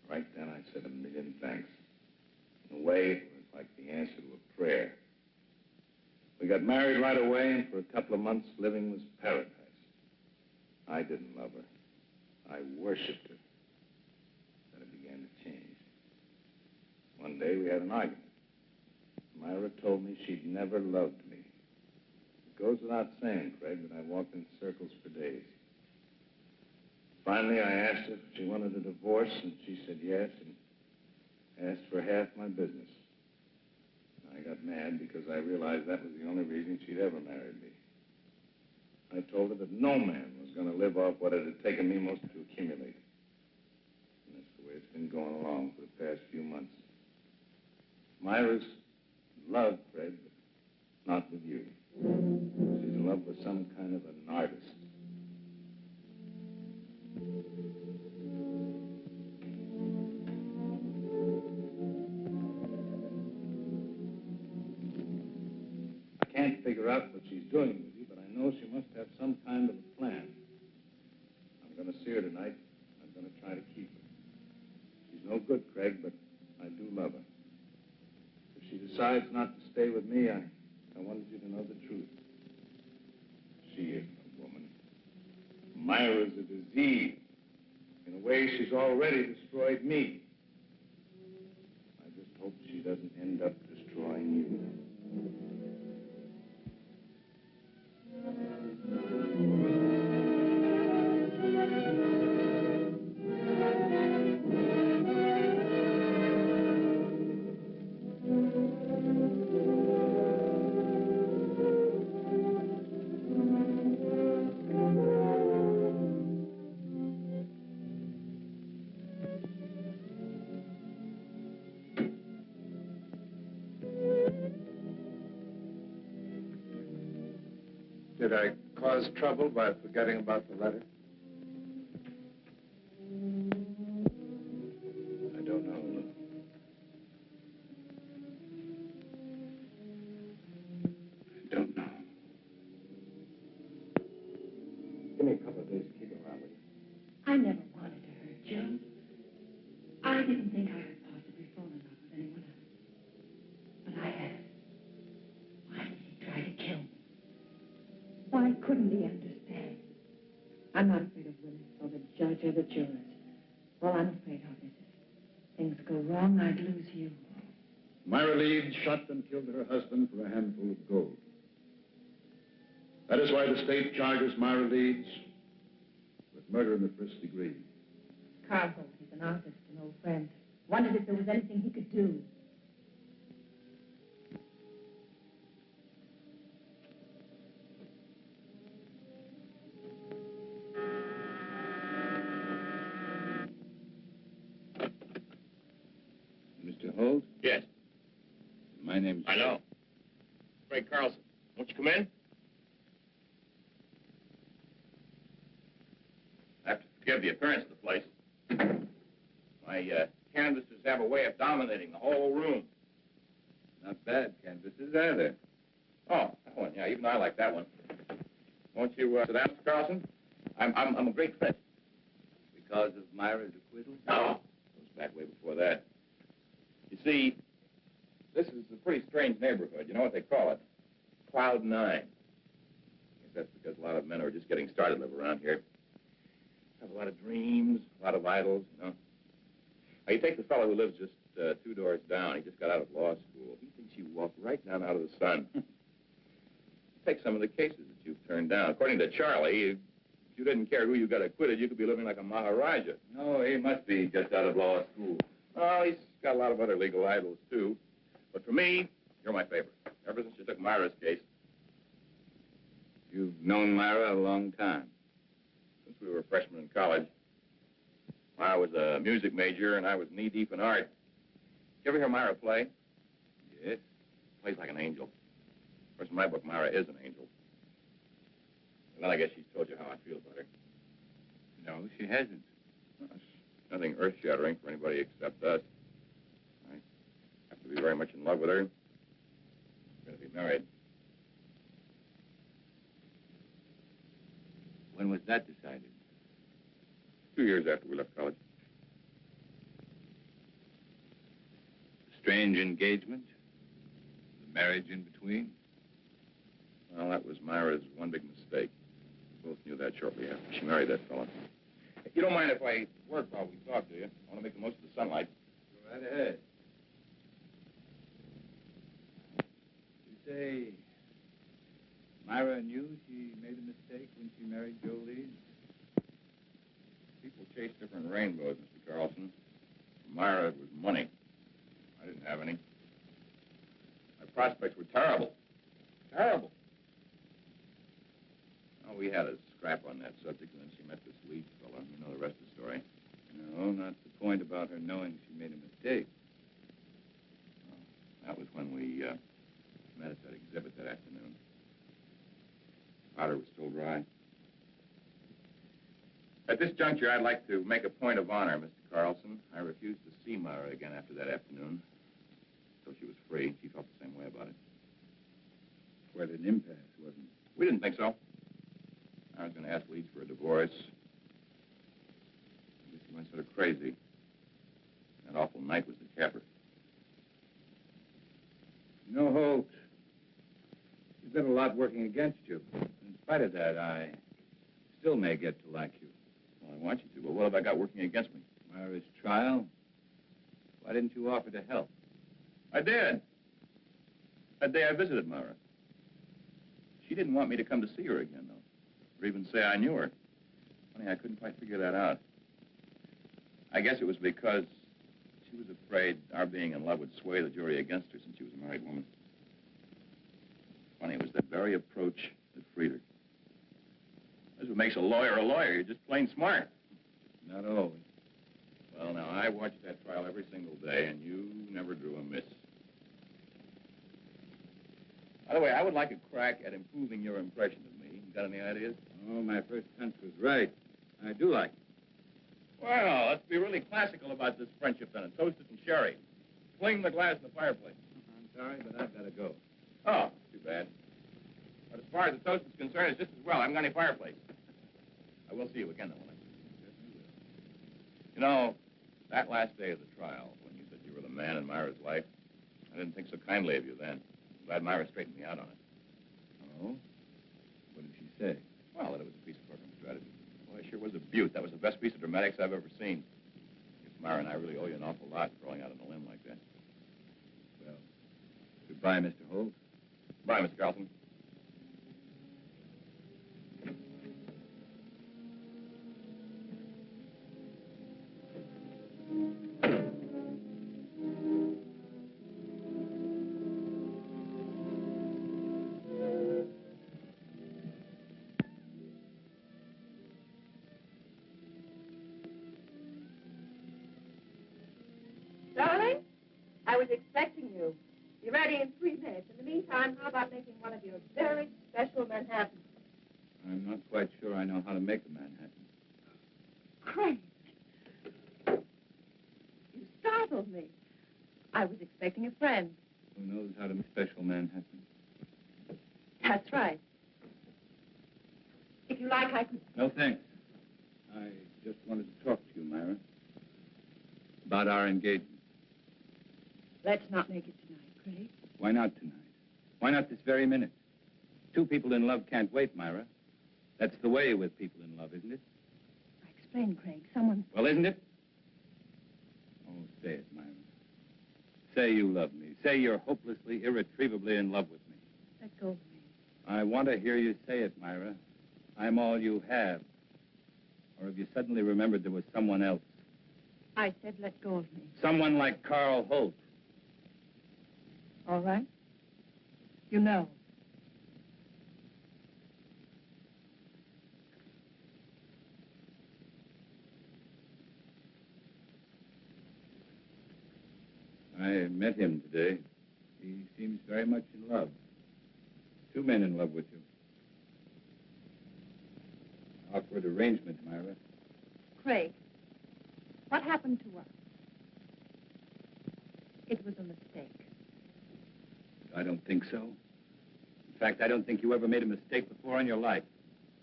Right then, I said a million thanks. In a way, it was like the answer to a prayer. We got married right away, and for a couple of months, living was paradise. I didn't love her. I worshipped her. Then it began to change. One day, we had an argument. Myra told me she'd never loved me. It goes without saying, Craig, that I walked in circles for days. Finally, I asked her if she wanted a divorce, and she said yes, and asked for half my business. I got mad because I realized that was the only reason she'd ever married me. I told her that no man was going to live off what it had taken me most to accumulate. And that's the way it's been going along for the past few months. Myra's in love, Fred, but not with you. She's in love with some kind of an artist. I can't figure out what she's doing with you, but I know she must have some kind of a plan. I'm going to see her tonight. I'm going to try to keep her. She's no good, Craig, but I do love her. If she decides not to stay with me, I wanted you to know the truth. She isn't a woman. Myra's a disease. In a way, she's already destroyed me. I just hope she doesn't end up destroying you. Did I cause trouble by forgetting about the letter? I don't know. I don't know. Give me a couple of days to keep around with you. I never wanted to hurt Joe. I didn't think I could possibly fall in love with anyone else. But I had. Why did he try to kill me? Why couldn't he understand? I'm not afraid of Willis or the judge or the jurors. All I'm afraid of is if things go wrong, I'd lose you. Myra Leeds shot and killed her husband for a handful of gold. That is why the state charges Myra Leeds with murder in the first degree. Carlson, he's an artist, an old friend. Wondered if there was anything he could do. Mr. Holt? Yes. My name's... I know. Craig Carlson. Won't you come in? I have to forgive the appearance of the place. My canvases have a way of dominating the whole room. Not bad canvases, are there? Oh, that one, yeah, even I like that one. Won't you sit down, Mr. Carlson? I'm a great friend. Because of Myra's acquittal? No. It was back way before that. You see, this is a pretty strange neighborhood. You know what they call it? Cloud 9. I guess that's because a lot of men who are just getting started live around here. Have a lot of dreams, a lot of idols, you know. Now, you take the fellow who lives just 2 doors down. He just got out of law school. He thinks you walk right down out of the sun. Take some of the cases that you've turned down. According to Charlie, if you didn't care who you got acquitted, you could be living like a Maharaja. No, he must be just out of law school. Oh, he's got a lot of other legal idols, too. But for me, you're my favorite. Ever since you took Myra's case. You've known Myra a long time. Since we were freshmen in college. Myra was a music major, and I was knee-deep in art. You ever hear Myra play? Yes. Plays like an angel. Of course, in my book, Myra is an angel. And then I guess she's told you how I feel about her. No, she hasn't. Well, it's nothing earth-shattering for anybody except us. I have to be very much in love with her. We're going to be married. When was that decided? 2 years after we left college. Strange engagement? The marriage in between? Well, that was Myra's one big mistake. We both knew that shortly after she married that fella. You don't mind if I work while we talk, do you? I want to make the most of the sunlight. Go right ahead. You say Myra knew she made a mistake when she married Joe Leeds? People chase different rainbows, Mr. Carlson. For Myra, it was money. I didn't have any. My prospects were terrible. Terrible. Oh, we had a scrap on that subject, and then she met this Leeds fellow. You know the rest of the story. No, not the point about her knowing she made a mistake. Well, that was when we met at that exhibit that afternoon. Powder was still dry. At this juncture, I'd like to make a point of honor, Mr. Carlson. I refused to see Myra again after that afternoon. Until she was free. She felt the same way about it. Quite an impasse, wasn't it? We didn't think so. I was going to ask Leeds for a divorce. I guess he went sort of crazy. That awful night was the capper. You know, Holt, you've got a lot working against you. In spite of that, I still may get to like you. Well, I want you to, but what have I got working against me? Myra's trial? Why didn't you offer to help? I did. That day I visited Myra. She didn't want me to come to see her again, though. Or even say I knew her. Funny, I couldn't quite figure that out. I guess it was because she was afraid our being in love would sway the jury against her since she was a married woman. Funny, it was that very approach that freed her. That's what makes a lawyer a lawyer. You're just plain smart. Not always. Well, now, I watched that trial every single day, and you never drew a miss. By the way, I would like a crack at improving your impression of me. You got any ideas? Oh, my first hunch was right. I do like it. Well, let's be really classical about this friendship, then, and toast it in sherry. Fling the glass in the fireplace. I'm sorry, but I've got to go. Oh, too bad. But as far as the toast is concerned, it's just as well. I haven't got any fireplace. I will see you again, though, won't I? You know, that last day of the trial, when you said you were the man in Myra's life, I didn't think so kindly of you then. I'm glad Myra straightened me out on it. Oh? What did she say? Well, that it was a piece of courtroom strategy. Well, it sure was a beaut. That was the best piece of dramatics I've ever seen. I guess Myra and I really owe you an awful lot for going out on a limb like that. Well, Goodbye, Mr. Holt. Bye, Mr. Carlson. Darling, I was expecting you. Be ready in 3 minutes. In the meantime, how about making one of your very special Manhattans? I'm not quite sure I know how to make a Manhattan. Craig. You startled me. I was expecting a friend. Who knows how to make special Manhattan? That's right. If you like, I can... No, thanks. I just wanted to talk to you, Myra. About our engagement. Let's not make it tonight, Craig. Why not tonight? Why not this very minute? 2 people in love can't wait, Myra. That's the way with people in love, isn't it? I explained, Craig. Someone... Well, isn't it? Oh, say it, Myra. Say you love me. Say you're hopelessly, irretrievably in love with me. Let go of me. I want to hear you say it, Myra. I'm all you have. Or have you suddenly remembered there was someone else? I said let go of me. Someone like Carl Holt. All right. You know. I met him today. He seems very much in love. 2 men in love with you. Awkward arrangement, Myra. Craig, what happened to us? It was a mistake. I don't think so. In fact, I don't think you ever made a mistake before in your life.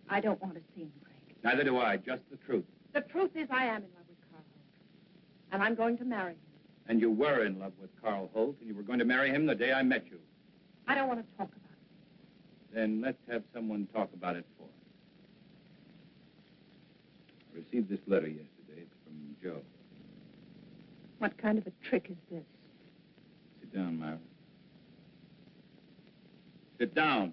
I don't want to see him, Craig. Neither do I, just the truth. The truth is I am in love with Carl Holt. And I'm going to marry him. And you were in love with Carl Holt, and you were going to marry him the day I met you. I don't want to talk about it. Then let's have someone talk about it for us. I received this letter yesterday. It's from Joe. What kind of a trick is this? Sit down, Myra. Sit down.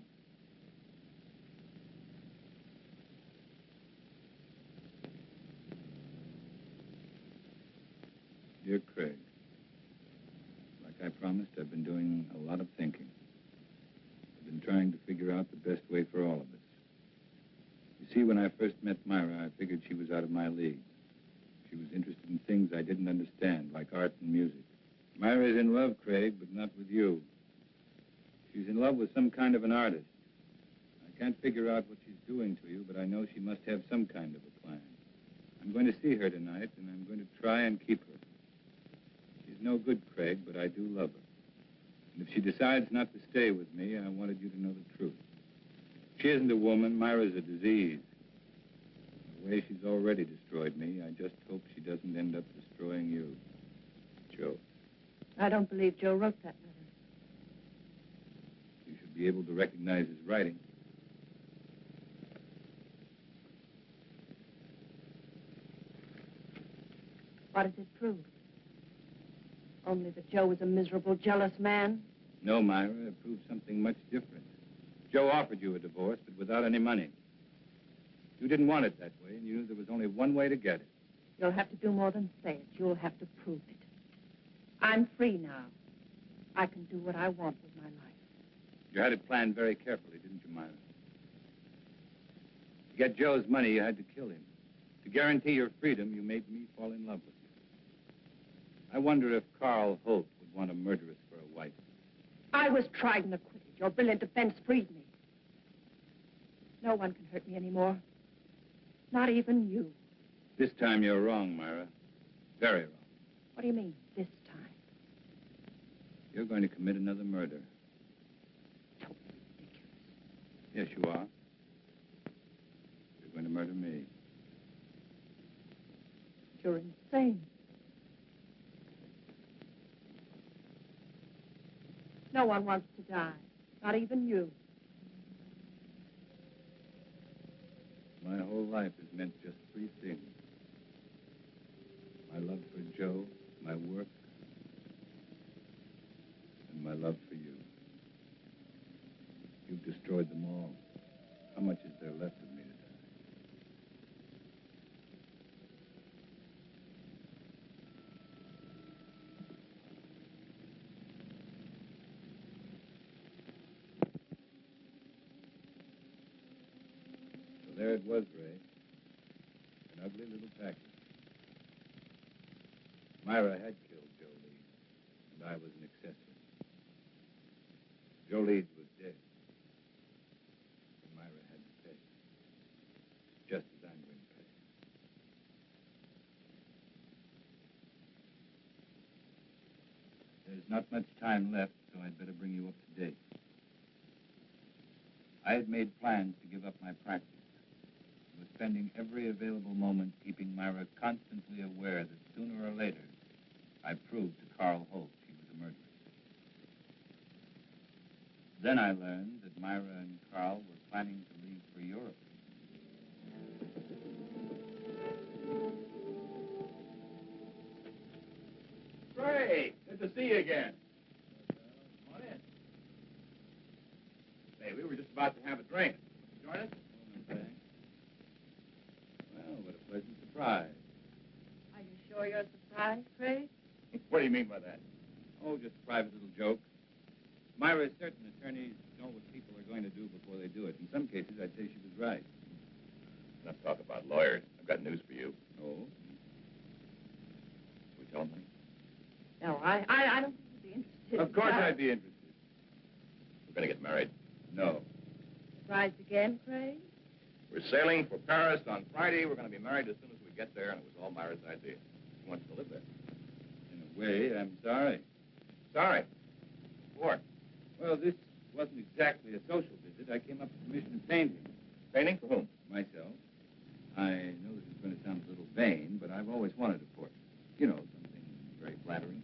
Dear Craig, like I promised, I've been doing a lot of thinking. I've been trying to figure out the best way for all of us. You see, when I first met Myra, I figured she was out of my league. She was interested in things I didn't understand, like art and music. Myra's in love, Craig, but not with you. She's in love with some kind of an artist. I can't figure out what she's doing to you, but I know she must have some kind of a plan. I'm going to see her tonight, and I'm going to try and keep her. She's no good, Craig, but I do love her. And if she decides not to stay with me, I wanted you to know the truth. She isn't a woman. Myra's a disease. The way she's already destroyed me, I just hope she doesn't end up destroying you. Joe. I don't believe Joe wrote that letter. You should be able to recognize his writing. What does it prove? Only that Joe was a miserable, jealous man? No, Myra, it proves something much different. Joe offered you a divorce, but without any money. You didn't want it that way, and you knew there was only one way to get it. You'll have to do more than say it. You'll have to prove it. I'm free now. I can do what I want with my life. You had it planned very carefully, didn't you, Myra? To get Joe's money, you had to kill him. To guarantee your freedom, you made me fall in love with you. I wonder if Carl Holt would want a murderess for a wife. I was tried and acquitted. Your brilliant defense freed me. No one can hurt me anymore. Not even you. This time you're wrong, Myra. Very wrong. What do you mean, this time? You're going to commit another murder. Totally ridiculous. Yes, you are. You're going to murder me. You're insane. No one wants to die. Not even you. My whole life has meant just 3 things. My love for Joe, my work, and my love for you. There it was, Ray. An ugly little package. Myra had killed Joe Leeds, and I was an accessory. Joe Leeds was dead. And Myra had to pay. Just as I'm going to pay. There's not much time left, so I'd better bring you up to date. I had made plans to give up my practice. I was spending every available moment keeping Myra constantly aware that sooner or later, I'd prove to Carl Holt she was a murderess. Then I learned that Myra and Carl were planning to leave for Europe. Great. Good to see you again. Come on in. Hey, we were just about to have a drink. Join us? Okay. Well, what a pleasant surprise. Are you sure you're surprised, Craig? What do you mean by that? Oh, just a private little joke. Myra, certain attorneys know what people are going to do before they do it. In some cases, I'd say she was right. Enough talk about lawyers. I've got news for you. Oh? We tell me. No, I don't think you'd be interested. Of course I'd be interested. We're going to get married. No. Surprised again, Craig? We're sailing for Paris on Friday. We're going to be married as soon as we get there, and it was all Myra's idea. She wants to live there. In a way, I'm sorry. Sorry. What? Well, this wasn't exactly a social visit. I came up to commission a painting. Painting? For whom? Myself. I know this is going to sound a little vain, but I've always wanted a portrait. You know, something very flattering.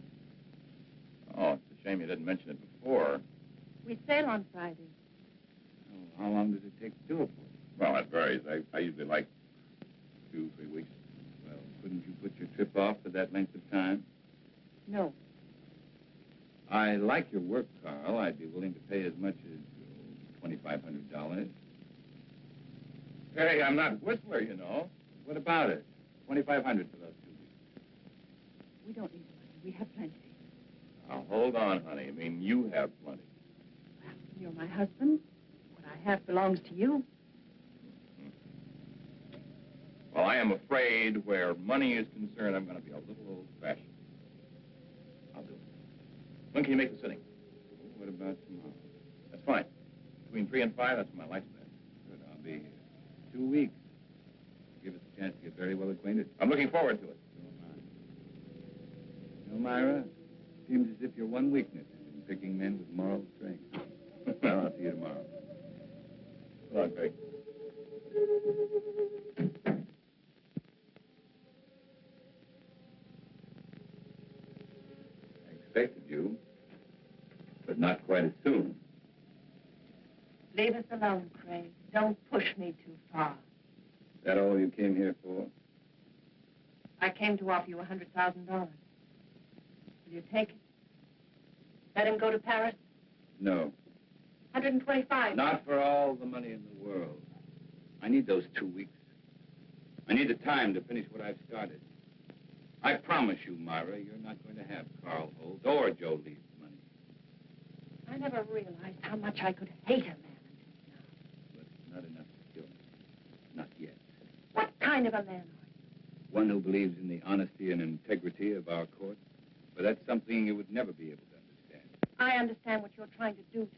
Oh, it's a shame you didn't mention it before. We sail on Friday. Oh, how long does it take to do a portrait? Well, that varies. I usually like 2-3 weeks. Well, couldn't you put your trip off for that length of time? No. I like your work, Carl. I'd be willing to pay as much as $2,500. Hey, I'm not Whistler, you know. What about it? $2,500 for those 2 weeks. We don't need the money. We have plenty. Now, hold on, honey. I mean, you have plenty. Well, you're my husband. What I have belongs to you. Well, I am afraid where money is concerned, I'm going to be a little old-fashioned. I'll do it. When can you make the sitting? What about tomorrow? That's fine. Between 3 and 5, that's my lifespan. Good, I'll be here. 2 weeks. Give us a chance to get very well acquainted. I'm looking forward to it. So am I. You know, Myra, seems as if your one weakness is in picking men with moral strength. Well, I'll see you tomorrow. Come on, Craig. I expected you, but not quite as soon. Leave us alone, Craig. Don't push me too far. Is that all you came here for? I came to offer you $100,000. Will you take it? Let him go to Paris? No. 125. Not for all the money in the world. I need those 2 weeks. I need the time to finish what I've started. I promise you, Myra, you're not going to have Carl Holt or Joe Leeds' money. I never realized how much I could hate a man until now. But it's not enough to kill me. Not yet. What kind of a man are you? One who believes in the honesty and integrity of our court. But that's something you would never be able to understand. I understand what you're trying to do to me.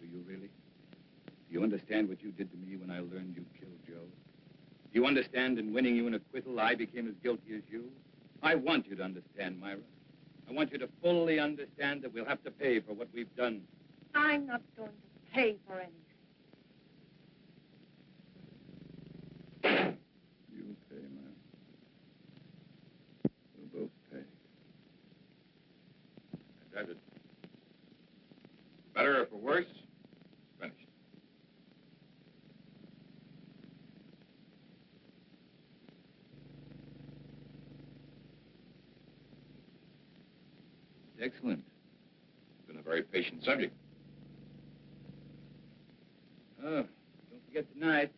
Do you really? Do you understand what you did to me when I learned you killed Joe? Do you understand in winning you an acquittal, I became as guilty as you? I want you to understand, Myra. I want you to fully understand that we'll have to pay for what we've done. I'm not going to pay for anything. You'll pay, Myra. We'll both pay. That's it. Better or for worse, finished. Excellent. Been a very patient subject. Oh, don't forget tonight.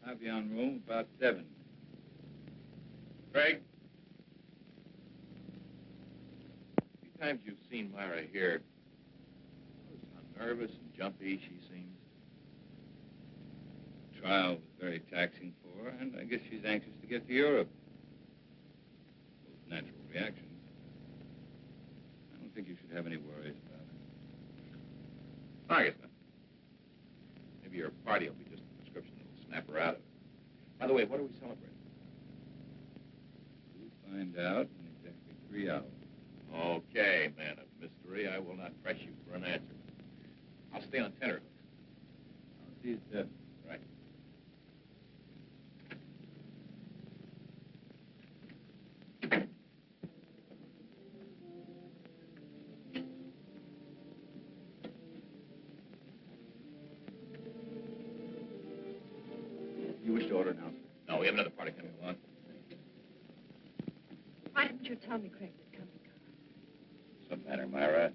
Pavillon room, about 7. Craig? Few times you've seen Myra here. Notice how nervous and jumpy she seems. trial was very taxing for her, and I guess she's anxious to get to Europe. Both natural reactions. I don't think you should have any worries about it. I guess not. Maybe your party will be just a prescription that'll snap her out of it. By the way, what are we celebrating? We'll find out in exactly 3 hours. Okay, man of mystery. I will not press you for an answer. I'll stay on tenterhooks. I'll see you, Seth. Right. You wish to order now? No, we have another party coming along. Why didn't you tell me Craig was coming, Carl? What's the matter, Myra?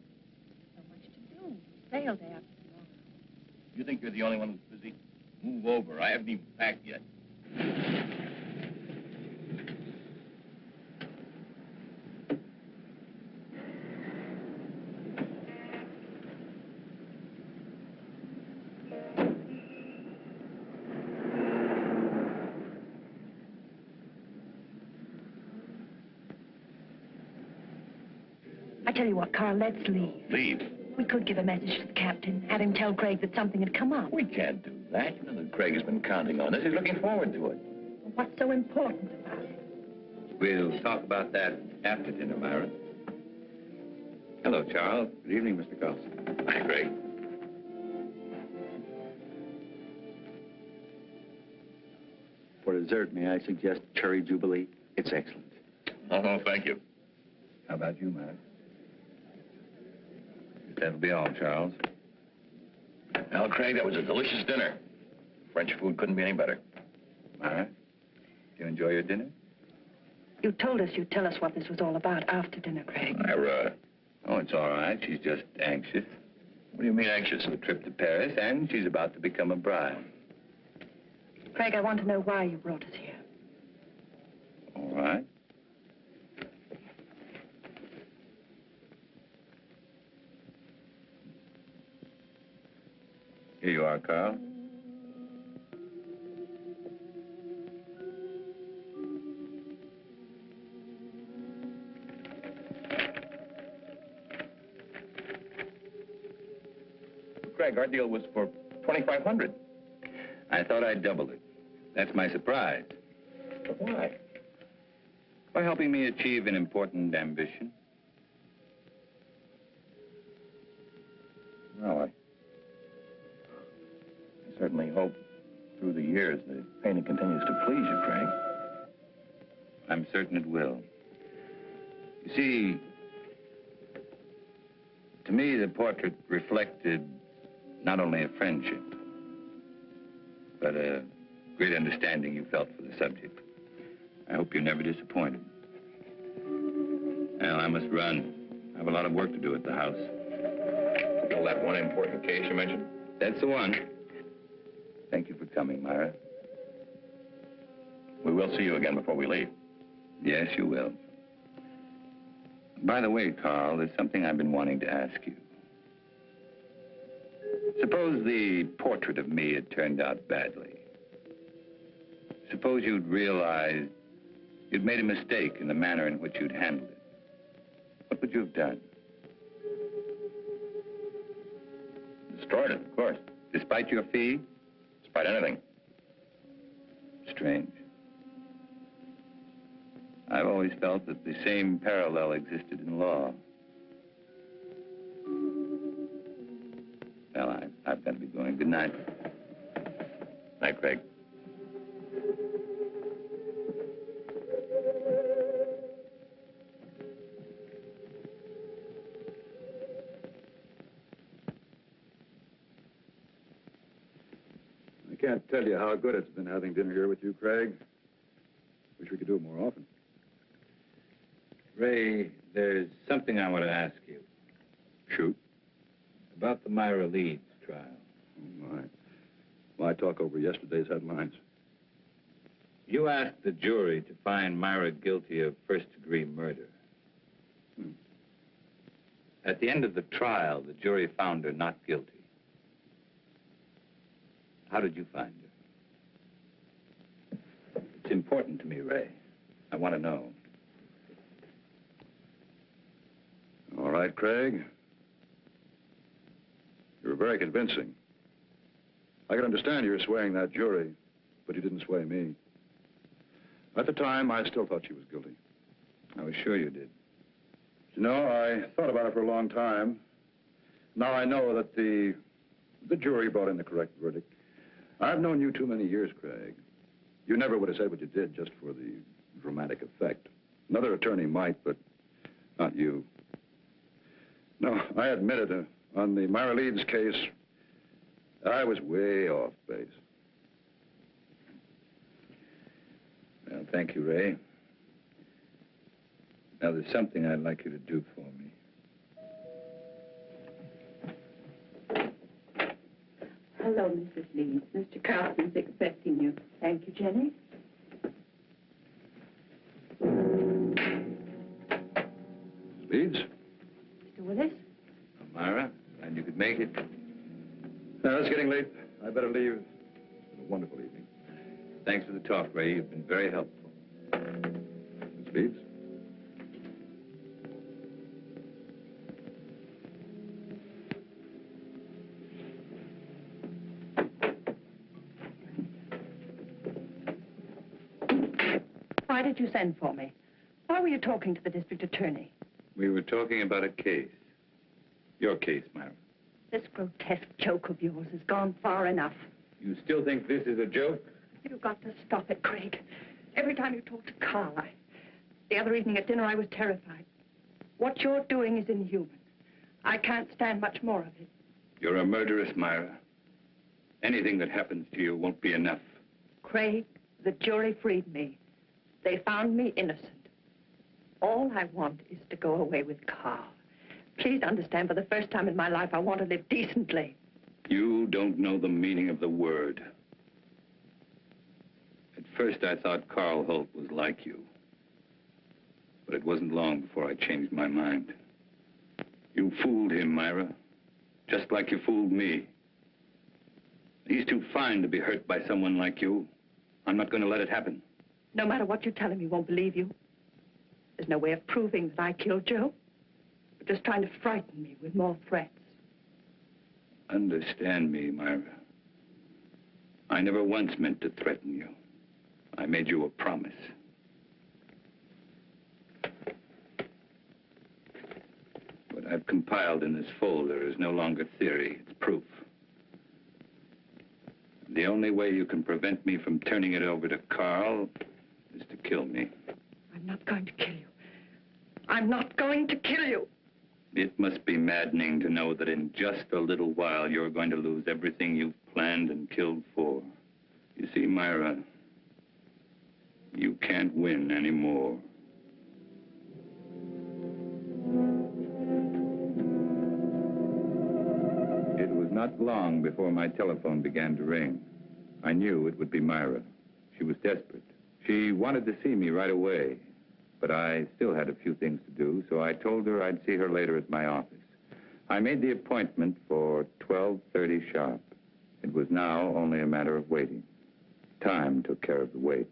So much to do. Sale day after tomorrow. You think you're the only one who's busy? Move over. I haven't even packed yet. I tell you what, Carl, let's leave. Leave? We could give a message to the captain, have him tell Craig that something had come up. We can't do that. You know that Craig has been counting on us. He's looking forward to it. What's so important about it? We'll talk about that after dinner, Myra. Hello, Charles. Good evening, Mr. Carlson. Hi, Craig. For dessert, may I suggest cherry jubilee? It's excellent. Oh, no, thank you. How about you, Myra? That'll be all, Charles. Well, Craig, that was a delicious dinner. French food couldn't be any better. Myra, do you enjoy your dinner? You told us you'd tell us what this was all about after dinner, Craig. Myra. Oh, it's all right. She's just anxious. What do you mean anxious? A trip to Paris, and she's about to become a bride. Craig, I want to know why you brought us here. All right. Here you are, Carl. Craig, our deal was for $2,500. I thought I'd double it. That's my surprise. But why? By helping me achieve an important ambition. Well, I certainly hope through the years the painting continues to please you, Craig. I'm certain it will. You see, to me, the portrait reflected not only a friendship, but a great understanding you felt for the subject. I hope you're never disappointed. Well, I must run. I have a lot of work to do at the house. Still that one important case you mentioned? That's the one. Thank you for coming, Myra. We will see you again before we leave. Yes, you will. By the way, Carl, there's something I've been wanting to ask you. Suppose the portrait of me had turned out badly. Suppose you'd realized you'd made a mistake in the manner in which you'd handled it. What would you have done? Destroyed it, of course. Despite your fee? Despite anything. Strange. I've always felt that the same parallel existed in law. Well, I've got to be going. Good night. Night, Craig. I can't tell you how good it's been having dinner here with you, Craig. Wish we could do it more often. Ray, there's something I want to ask you. Shoot. About the Myra Leeds trial. Oh, my. My talk over yesterday's headlines. You asked the jury to find Myra guilty of first-degree murder. At the end of the trial, the jury found her not guilty. How did you find her? important to me, Ray. I want to know. All right, Craig. You're very convincing. I can understand you're swaying that jury, but you didn't sway me. At the time, I still thought she was guilty. I was sure you did. You know, I thought about it for a long time. Now I know that the jury brought in the correct verdict. I've known you too many years, Craig. You never would have said what you did just for the dramatic effect. Another attorney might, but not you. No, I admit it. On the Myra Leeds case, I was way off base. Well, thank you, Ray. Now, there's something I'd like you to do for me. Hello, Mrs. Leeds. Mr. Carlson's expecting you. Thank you, Jenny. Leeds? Mr. Willis? Myra, glad you could make it. Now, it's getting late. I better leave. It's been a wonderful evening. Thanks for the talk, Ray. You've been very helpful. Miss Leeds? Why did you send for me? Why were you talking to the district attorney? We were talking about a case. Your case, Myra. This grotesque joke of yours has gone far enough. You still think this is a joke? You've got to stop it, Craig. Every time you talk to Carl, the other evening at dinner, I was terrified. What you're doing is inhuman. I can't stand much more of it. You're a murderess, Myra. Anything that happens to you won't be enough. Craig, the jury freed me. They found me innocent. All I want is to go away with Carl. Please understand, for the first time in my life, I want to live decently. You don't know the meaning of the word. At first, I thought Carl Holt was like you. But it wasn't long before I changed my mind. You fooled him, Myra. Just like you fooled me. He's too fine to be hurt by someone like you. I'm not going to let it happen. No matter what you tell him, he won't believe you. There's no way of proving that I killed Joe. You're just trying to frighten me with more threats. Understand me, Myra. I never once meant to threaten you. I made you a promise. What I've compiled in this folder is no longer theory, it's proof. The only way you can prevent me from turning it over to Carl is to kill me. I'm not going to kill you. I'm not going to kill you. It must be maddening to know that in just a little while you're going to lose everything you've planned and killed for. You see, Myra, you can't win anymore. It was not long before my telephone began to ring. I knew it would be Myra. She was desperate. She wanted to see me right away, but I still had a few things to do, so I told her I'd see her later at my office. I made the appointment for 12:30 sharp. It was now only a matter of waiting. Time took care of the wait.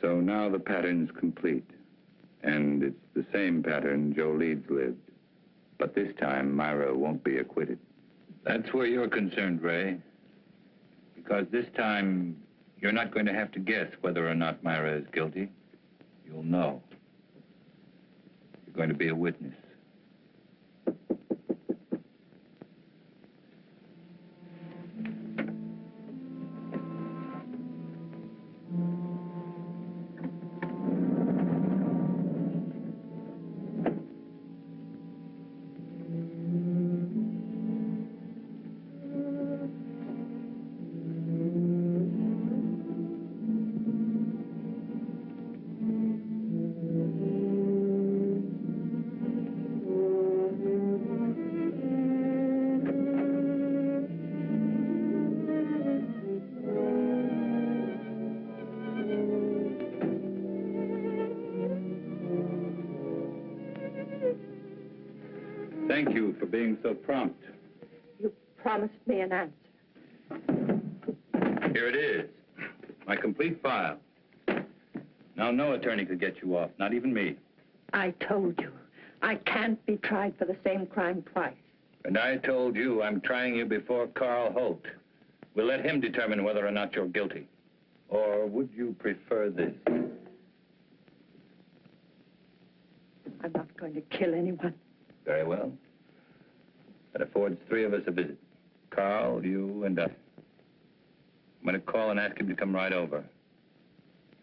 So now the pattern's complete, and it's the same pattern Joe Leeds lived. But this time, Myra won't be acquitted. That's where you're concerned, Ray. Because this time, you're not going to have to guess whether or not Myra is guilty. You'll know. You're going to be a witness. Thank you for being so prompt. You promised me an answer. Here it is, my complete file. Now, no attorney could get you off, not even me. I told you, I can't be tried for the same crime twice. And I told you I'm trying you before Carl Holt. We'll let him determine whether or not you're guilty. Or would you prefer this? I'm not going to kill anyone. Very well. That affords three of us a visit. Carl, you, and I. I'm going to call and ask him to come right over.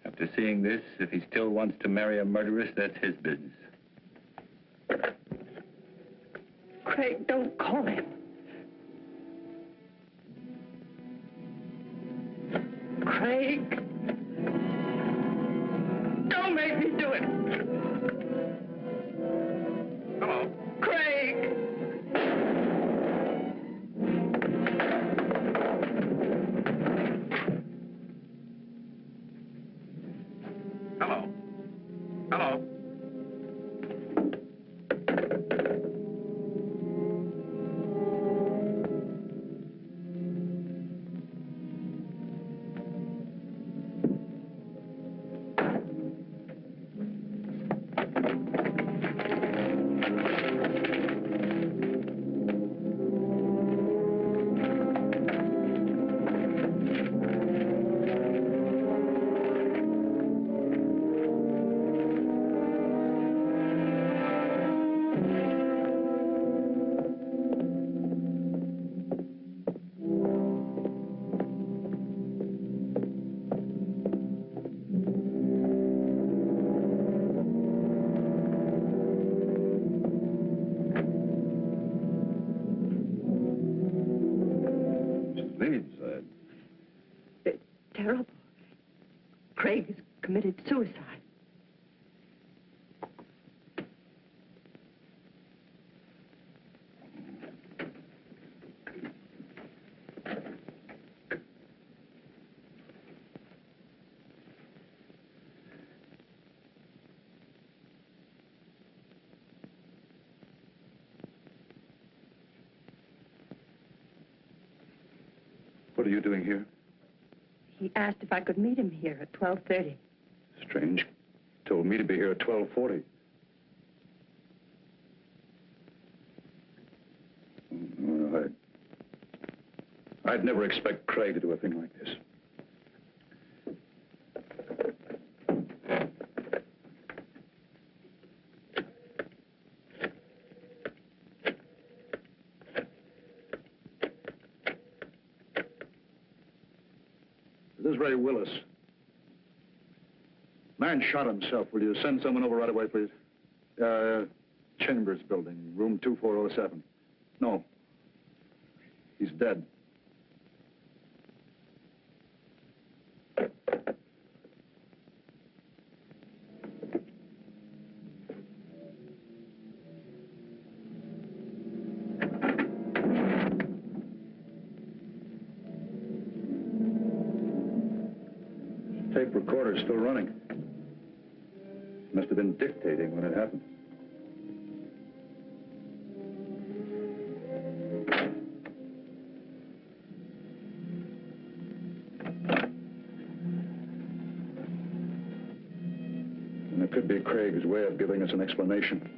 After seeing this, if he still wants to marry a murderess, that's his business. Craig, don't call him. Craig. Don't make me do it. Hello. Craig. Hello. Hello. It's terrible. Craig has committed suicide. What are you doing here? He asked if I could meet him here at 12:30. Strange. Told me to be here at 12:40. Well, I'd never expect Craig to do a thing like this. This is Ray Willis. Man shot himself. Will you send someone over right away, please? Chambers building, room 2407. No. He's dead. Tape recorder's still running. Must have been dictating when it happened. And it could be Craig's way of giving us an explanation.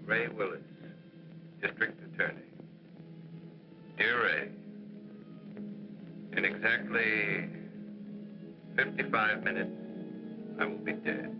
Ray Willis, District Attorney. Dear Ray, in exactly 55 minutes, I will be dead.